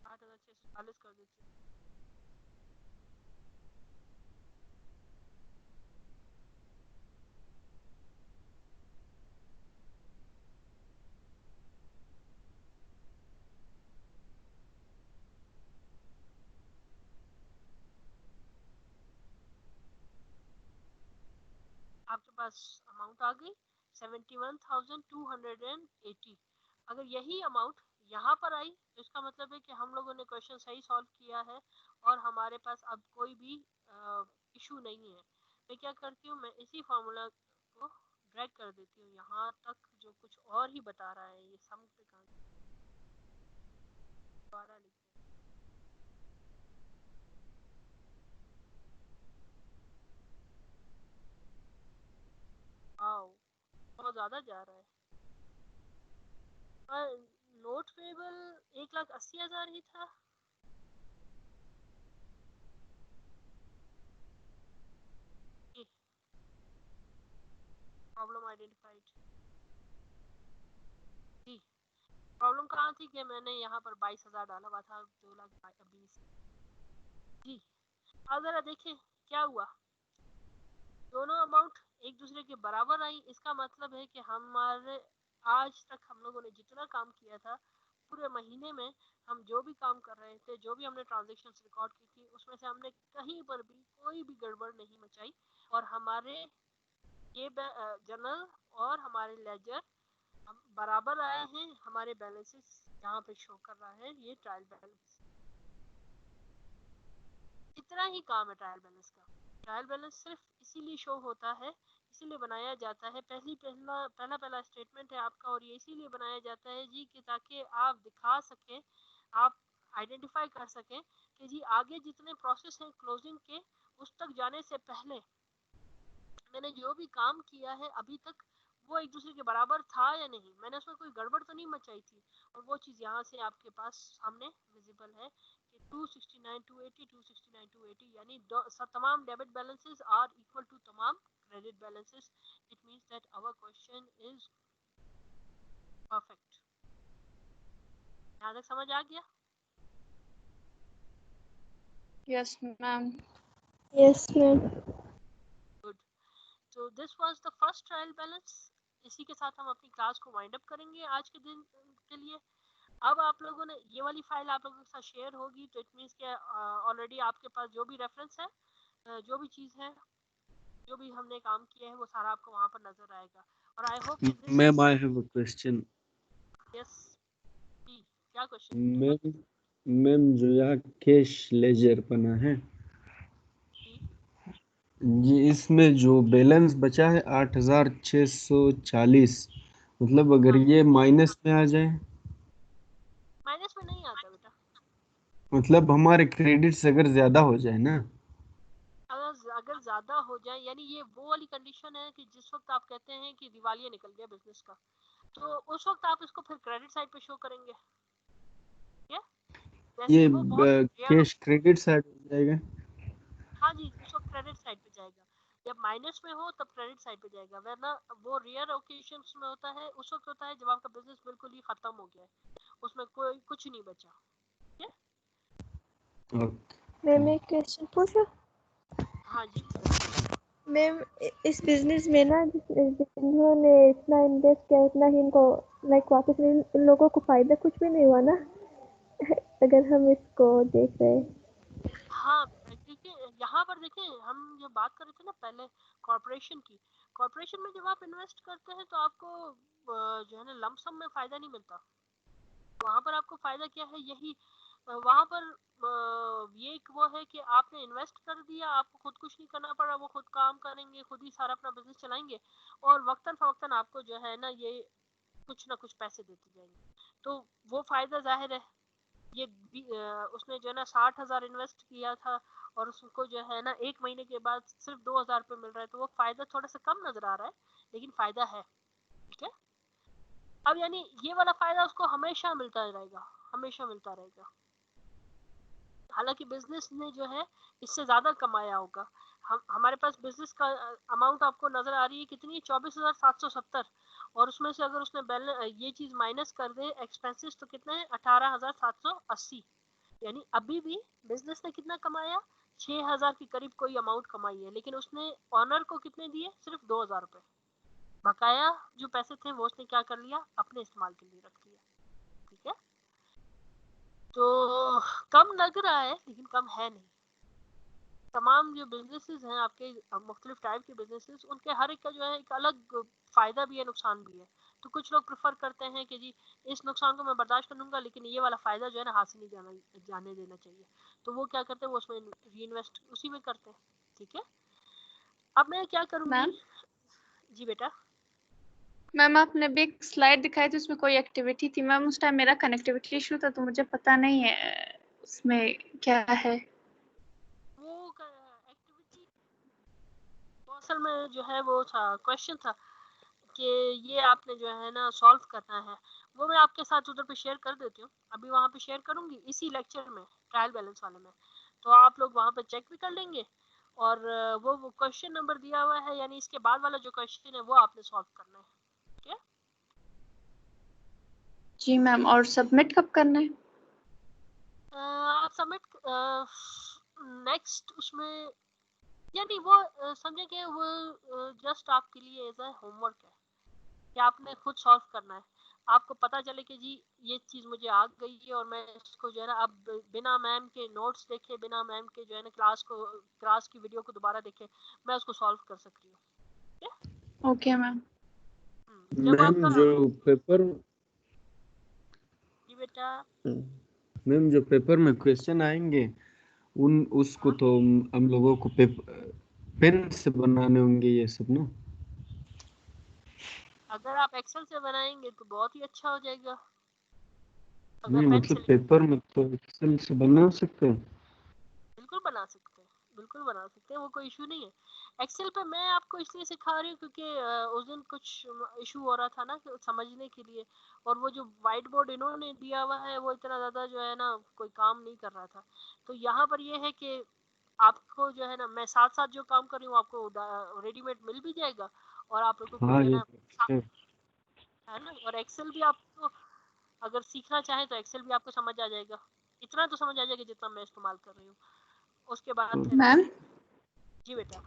8640 कर देते हैं। आपके पास अमाउंट आ गई 71,280। अगर यही अमाउंट यहाँ पर आई तो इसका मतलब है कि हम लोगों ने क्वेश्चन सही सॉल्व किया है और हमारे पास अब कोई भी इशू नहीं है। मैं क्या करती हूँ, मैं इसी फॉर्मूला को ड्रैग कर देती हूँ यहाँ तक, जो कुछ और ही बता रहा है। ये सम पे कहाँ दोबारा लिखते हैं। आओ बहुत ज्यादा जा रहा है। पर नोट पेबल 1,80,000 ही था। Problem identified. जी प्रॉब्लम कहाँ थी कि मैंने यहाँ पर 22,000 डाला हुआ था, 2,20,000। जी अब जरा देखें क्या हुआ, दोनों अमाउंट एक दूसरे के बराबर आई। इसका मतलब है कि हमारे आज तक हम लोगों ने जितना काम किया था पूरे महीने में, हम जो भी काम कर रहे थे, जो भी हमने ट्रांजेक्शन्स रिकॉर्ड की थी, उसमें से हमने कहीं पर भी कोई भी गड़बड़ नहीं मचाई। और हमारे ये जर्नल और हमारे लेजर हम बराबर आए हैं। हमारे बैलेंसेस यहाँ पे शो कर रहा है, ये ट्रायल बैलेंस। इतना ही काम है ट्रायल बैलेंस का। ट्रायल बैलेंस सिर्फ इसीलिए शो होता है, इसीलिए बनाया जाता है, पहला स्टेटमेंट है आपका, और ये इसीलिए बनाया जाता है जी कि ताकि आप दिखा सकें, आप आइडेंटिफाई कर सकें कि जी आगे जितने प्रोसेस हैं क्लोजिंग के, उस तक जाने से पहले मैंने जो भी काम किया है अभी तक वो एक दूसरे के बराबर था या नहीं, मैंने उसमें कोई गड़बड़ तो नहीं मचाई थी। और वो चीज़ यहाँ से आपके पास सामने विजिबल है कि 269,280 269,280, यानी तमाम debit balances are equal to तमाम credit balances. It means that our question is perfect. यहाँ तक समझ आ गया? Yes ma'am. Yes ma'am. Good. तो this was the first trial balance. इसी के साथ हम अपनी क्लास को वाइंड अप करेंगे आज के दिन के लिए। अब आप लोगों ने ये वाली फाइल आप लोगों के साथ शेयर होगी, तो इट मींस कि ऑलरेडी आपके पास जो भी रेफरेंस है, जो भी चीज़ है, जो भी हमने काम किया है, वो सारा आपको वहाँ पर नजर आएगा। और I hope ma'am I have a question. Yes जी क्या क्वेश्चन? मैम मैम जो यहाँ कैश लेजर बना है जी जी, इसमें जो बैलेंस बचा है 8640, मतलब अगर हाँ, ये माइनस में आ जाए, माइनस में नहीं आता बेटा। मतलब हमारे क्रेडिट्स अगर ज्यादा हो जाए ना। अगर ज्यादा हो जाए, यानी ये वो वाली कंडीशन है कि जिस वक्त आप कहते हैं कि दिवालिया निकल गया बिजनेस का, तो उस वक्त आप इसको फिर क्रेडिट साइड पे शो करेंगे। क्या वैसे ये वो बहुत रेयर कैश होता है। क्रेडिट साइड हो जाएगा। हाँ जी, उस वक्त क्रेडिट साइड पे जाएगा। जब माइनस में हो तब क्रेडिट साइड पे जाएगा, वरना वो रेयर ओकेजन्स में होता है, उस वक्त होता है जब आपका बिजनेस बिल्कुल ही खत्म हो गया है, उसमें कोई कुछ नहीं बचा। ठीक है। मैम एक क्वेश्चन पूछो। हाँ जी। मैम इस बिजनेस में ना जिन्होंने इतना इन्वेस्ट किया उतना ही इनको लाइक वापस में इन लोगों को फायदा कुछ भी नहीं हुआ ना अगर हम इसको देख रहे हैं। हाँ, क्योंकि यहाँ पर देखें, हम जो बात कर रहे थे ना पहले कॉर्पोरेशन की, कॉर्पोरेशन में जब आप इन्वेस्ट करते हैं तो आपको जो है ना लमसम में फायदा नहीं मिलता। वहां पर आपको फायदा क्या है, यही वहां पर ये एक वो है कि आपने इन्वेस्ट कर दिया, आपको खुद कुछ नहीं करना पड़ा, वो खुद काम करेंगे, खुद ही सारा अपना बिजनेस चलाएंगे, और वक्तन फवक्तन आपको जो है ना ये कुछ ना कुछ पैसे देते जाएंगे। तो वो फायदा जाहिर है। ये उसने जो है ना 60,000 इन्वेस्ट किया था, और उसको जो है ना 1 महीने के बाद सिर्फ 2,000 रुपये मिल रहा है, तो वो फायदा थोड़ा सा कम नजर आ रहा है, लेकिन फायदा है। ठीक है। अब यानी ये वाला फायदा उसको हमेशा मिलता रहेगा, हमेशा मिलता रहेगा। हालांकि बिजनेस ने जो है इससे ज्यादा कमाया होगा। हमारे पास बिजनेस का अमाउंट आपको नजर आ रही है कितनी, 24,770, और उसमें से अगर उसने बैलेंस ये चीज माइनस कर दे एक्सपेंसेस, तो कितना है 18,780। यानी अभी भी बिजनेस ने कितना कमाया, 6,000 के करीब कोई अमाउंट कमाई है, लेकिन उसने ऑनर को कितने दिए, सिर्फ 2,000 रुपए। बकाया जो पैसे थे वो उसने क्या कर लिया, अपने इस्तेमाल के लिए रख लिया। ठीक है। तो कम लग रहा है लेकिन कम है नहीं। तमाम जो बिजनेसेस हैं आपके, मुख्तलिफ टाइप के बिजनेसेस, उनके हर एक का जो है एक अलग फायदा भी है, नुकसान भी है। तो कुछ लोग प्रेफर करते हैं कि जी इस नुकसान को मैं बर्दाश्त कर लूंगा, लेकिन ये वाला फायदा जो है ना हासिल नहीं जाने देना चाहिए, तो वो क्या करते हैं, वो उसमें री इन्वेस्ट उसी में करते हैं। ठीक है। अब मैं क्या करूंगी। मैम जी बेटा। मैम आपने भी एक स्लाइड दिखाई थी, उसमें कोई एक्टिविटी थी मैम, उस टाइम मेरा कनेक्टिविटी इशू था तो मुझे पता नहीं है उसमें क्या है। वो एक्टिविटी असल में जो है वो था, क्वेश्चन था कि ये आपने जो है ना सॉल्व करना है। वो मैं आपके साथ उधर पे शेयर कर देती हूँ, अभी वहाँ पे शेयर करूँगी इसी लेक्चर में, ट्रायल बैलेंस वाले में, तो आप लोग वहाँ पे चेक भी कर लेंगे। और वो क्वेश्चन नंबर दिया हुआ है, यानी इसके बाद वाला जो क्वेश्चन है वो आपने सॉल्व करना है। ठीक है। जी मैम, और सबमिट कब करना है? आप सबमिट नेक्स्ट उसमें, यानी वो समझे कि वो जस्ट आपके लिए एज अ होमवर्क है कि आपने खुद सॉल्व करना है। आपको पता चले कि जी ये चीज मुझे आ गई है, और मैं इसको जो है ना अब बिना मैम के नोट्स देखे, बिना मैम के जो है ना क्लास की वीडियो को दोबारा देखे, मैं उसको सॉल्व कर सकती हूँ। ठीक है। Okay ma'am. जब मैम आपका जो पेपर जी बेटा। मैम जो पेपर में क्वेश्चन आएंगे उन उसको हाँ, तो हम लोगों को पेन से बनाने होंगे ये सब ना। अगर आप एक्सेल से बनाएंगे तो बहुत ही अच्छा हो जाएगा। अगर नहीं, पेन से मतलब पेपर में तो एक्सेल से बना सकते हैं। बिल्कुल बना सकते हैं, बिल्कुल बना सकते हैं, वो कोई इशू नहीं है। एक्सेल पे मैं आपको इसलिए सिखा रही हूँ क्योंकि उस दिन कुछ इशू हो रहा था ना समझने के लिए, और वो जो वाइट बोर्ड इन्होंने दिया हुआ है वो इतना ज़्यादा जो है ना कोई काम नहीं कर रहा था। तो यहाँ पर ये है कि आपको जो है ना मैं साथ साथ जो काम कर रही हूँ आपको रेडीमेड मिल भी जाएगा, और आप लोगों को हाँ जो है ये ना है। है ना, और एक्सेल भी आपको अगर सीखना चाहें तो एक्सेल भी आपको समझ आ जाएगा, इतना तो समझ आ जाएगा जितना मैं इस्तेमाल कर रही हूँ। उसके बाद तो फिर आप। मैम जी बेटा।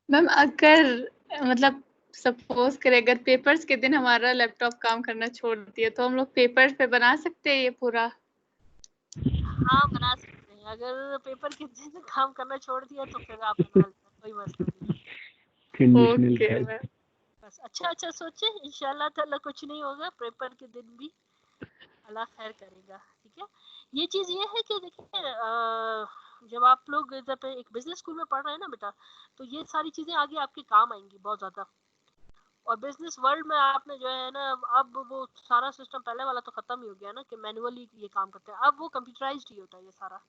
मैम अगर मतलब सपोज करें अगर पेपर्स के दिन हमारा लैपटॉप काम करना छोड़ दिया तो हम लोग पेपर्स पे बना सकते हैं ये पूरा? हाँ, बना सकते हैं। अगर पेपर के दिन काम करना छोड़ दिया तो फिर आप बना लेना, कोई मसला नहीं। Conditional okay type. मैम। बस अच्छा अच्छा सोचे, इंशाल्लाह ताला कुछ नहीं होगा, पेपर के दिन भी अल्लाह खैर करेगा। ठीक है। ठीक है। ये चीज़ ये है कि देखिए जब आप लोग जब एक बिजनेस स्कूल में पढ़ रहे हैं ना बेटा, तो ये सारी चीज़ें आगे आपके काम आएंगी बहुत ज़्यादा। और बिजनेस वर्ल्ड में आपने जो है ना, अब वो सारा सिस्टम पहले वाला तो खत्म ही हो गया ना कि मैनुअली ये काम करते हैं, अब वो कंप्यूटराइज्ड ही होता है ये सारा।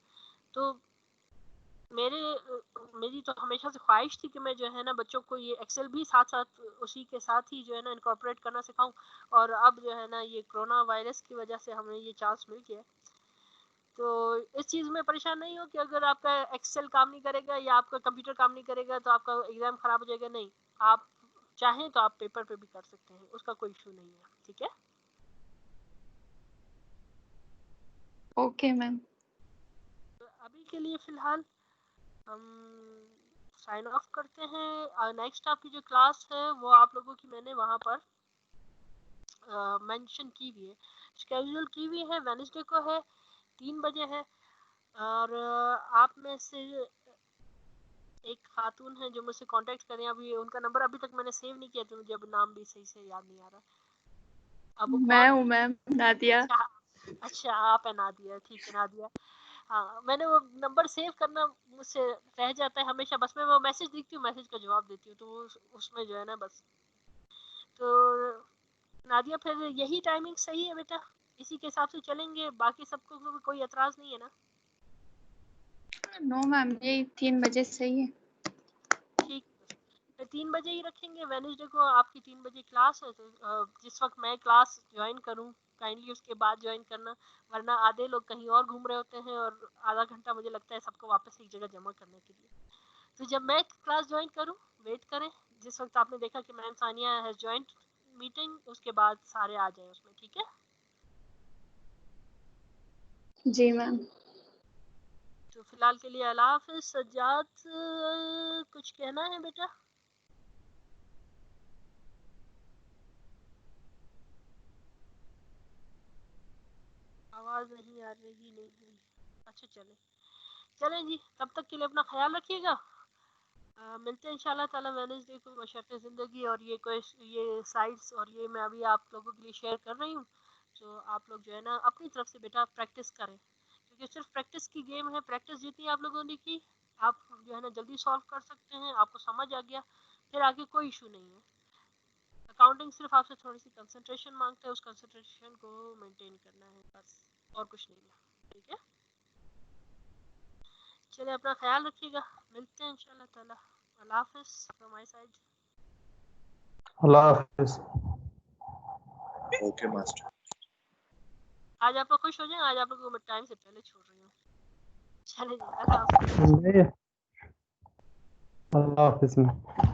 तो मेरी तो हमेशा से ख्वाहिश थी कि मैं जो है ना बच्चों को ये एक्सेल भी साथ साथ उसी के साथ ही जो है ना इनकॉर्पोरेट करना सिखाऊं। और अब जो है ना ये कोरोना वायरस की वजह से हमें ये चांस मिल गया। तो इस चीज़ में परेशान नहीं हो कि अगर आपका एक्सेल काम नहीं करेगा या आपका कंप्यूटर काम नहीं करेगा तो आपका एग्जाम खराब हो जाएगा। नहीं, आप चाहें तो आप पेपर पे भी कर सकते हैं, उसका कोई इशू नहीं है। ठीक है, ओके मैम। तो अभी के लिए फिलहाल हम साइन ऑफ करते हैं। नेक्स्ट आपकी जो क्लास है वो आप लोगों की मैंने वहाँ पर मेंशन की हुई है, शेड्यूल की हुई है, वेडनेसडे को है, 3 बजे है। और आप में से एक खातून है जो मुझसे कांटेक्ट करें, अभी उनका नंबर अभी तक मैंने सेव नहीं किया तो मुझे अब नाम भी सही से याद नहीं आ रहा। अब वो मैं कौन? हूँ मैम, नादिया। अच्छा आप है नादिया, ठीक है नादिया। हाँ, मैंने वो नंबर सेव करना मुझसे रह जाता है हमेशा, बस मैं वो मैसेज देखती हूँ, मैसेज का जवाब देती हूँ, तो वो उसमें जो है ना बस। तो नादिया फिर यही टाइमिंग सही है बेटा, इसी के हिसाब से चलेंगे, बाकी सबको कोई एतराज नहीं है ना? नो मैम, यही 3 बजे सही है। ठीक है, 3 बजे ही रखेंगे। वेडनेसडे को आपकी 3 बजे क्लास है, तो जिस वक्त मैं क्लास ज्वाइन करूं काइंडली उसके बाद ज्वाइन करना, वरना आधे लोग कहीं और घूम रहे होते हैं और आधा घंटा मुझे लगता है सबको वापस एक जगह जमा करने के लिए। तो जब मैं क्लास ज्वाइन करूं वेट करें, जिस वक्त आपने देखा कि ma'am Sania has joint meeting, उसके बाद सारे आ जाए उसमें। ठीक है, जी मैम। तो फिलहाल के लिए अल्लाह हाफिज। सज्जाद कुछ कहना है बेटा? आवाज नहीं आ रही, नहीं। अच्छा चलें जी, तब तक के लिए अपना ख्याल रखिएगा। मिलते हैं इंशाल्लाह ताला वेडनेसडे को बशर्ते ज़िंदगी। और ये साइट्स और ये मैं अभी आप लोगों के लिए शेयर कर रही हूँ, तो आप लोग जो है ना अपनी तरफ से बेटा प्रैक्टिस करें, क्योंकि सिर्फ प्रैक्टिस की गेम है। प्रैक्टिस जितनी आप लोगों ने की, आप जो है ना जल्दी सॉल्व कर सकते हैं, आपको समझ आ गया, फिर आगे कोई इशू नहीं है। अकाउंटिंग सिर्फ आपसे थोड़ी सी कंसंट्रेशन मांगता है, उस कंसंट्रेशन को मेंटेन करना है बस, और कुछ नहीं है। ठीक है, चलिए अपना ख्याल रखिएगा, मिलते हैं इंशाल्लाह ताला। अल्लाह हाफिज फ्रॉम माय साइड। अल्लाह हाफिज। Okay master. आज आप लोग खुश हो जाएं, आज आप लोगों को मैं टाइम से पहले छोड़ रही हूँ। चलिए अल्लाह हाफिज। अल्लाह हाफिज।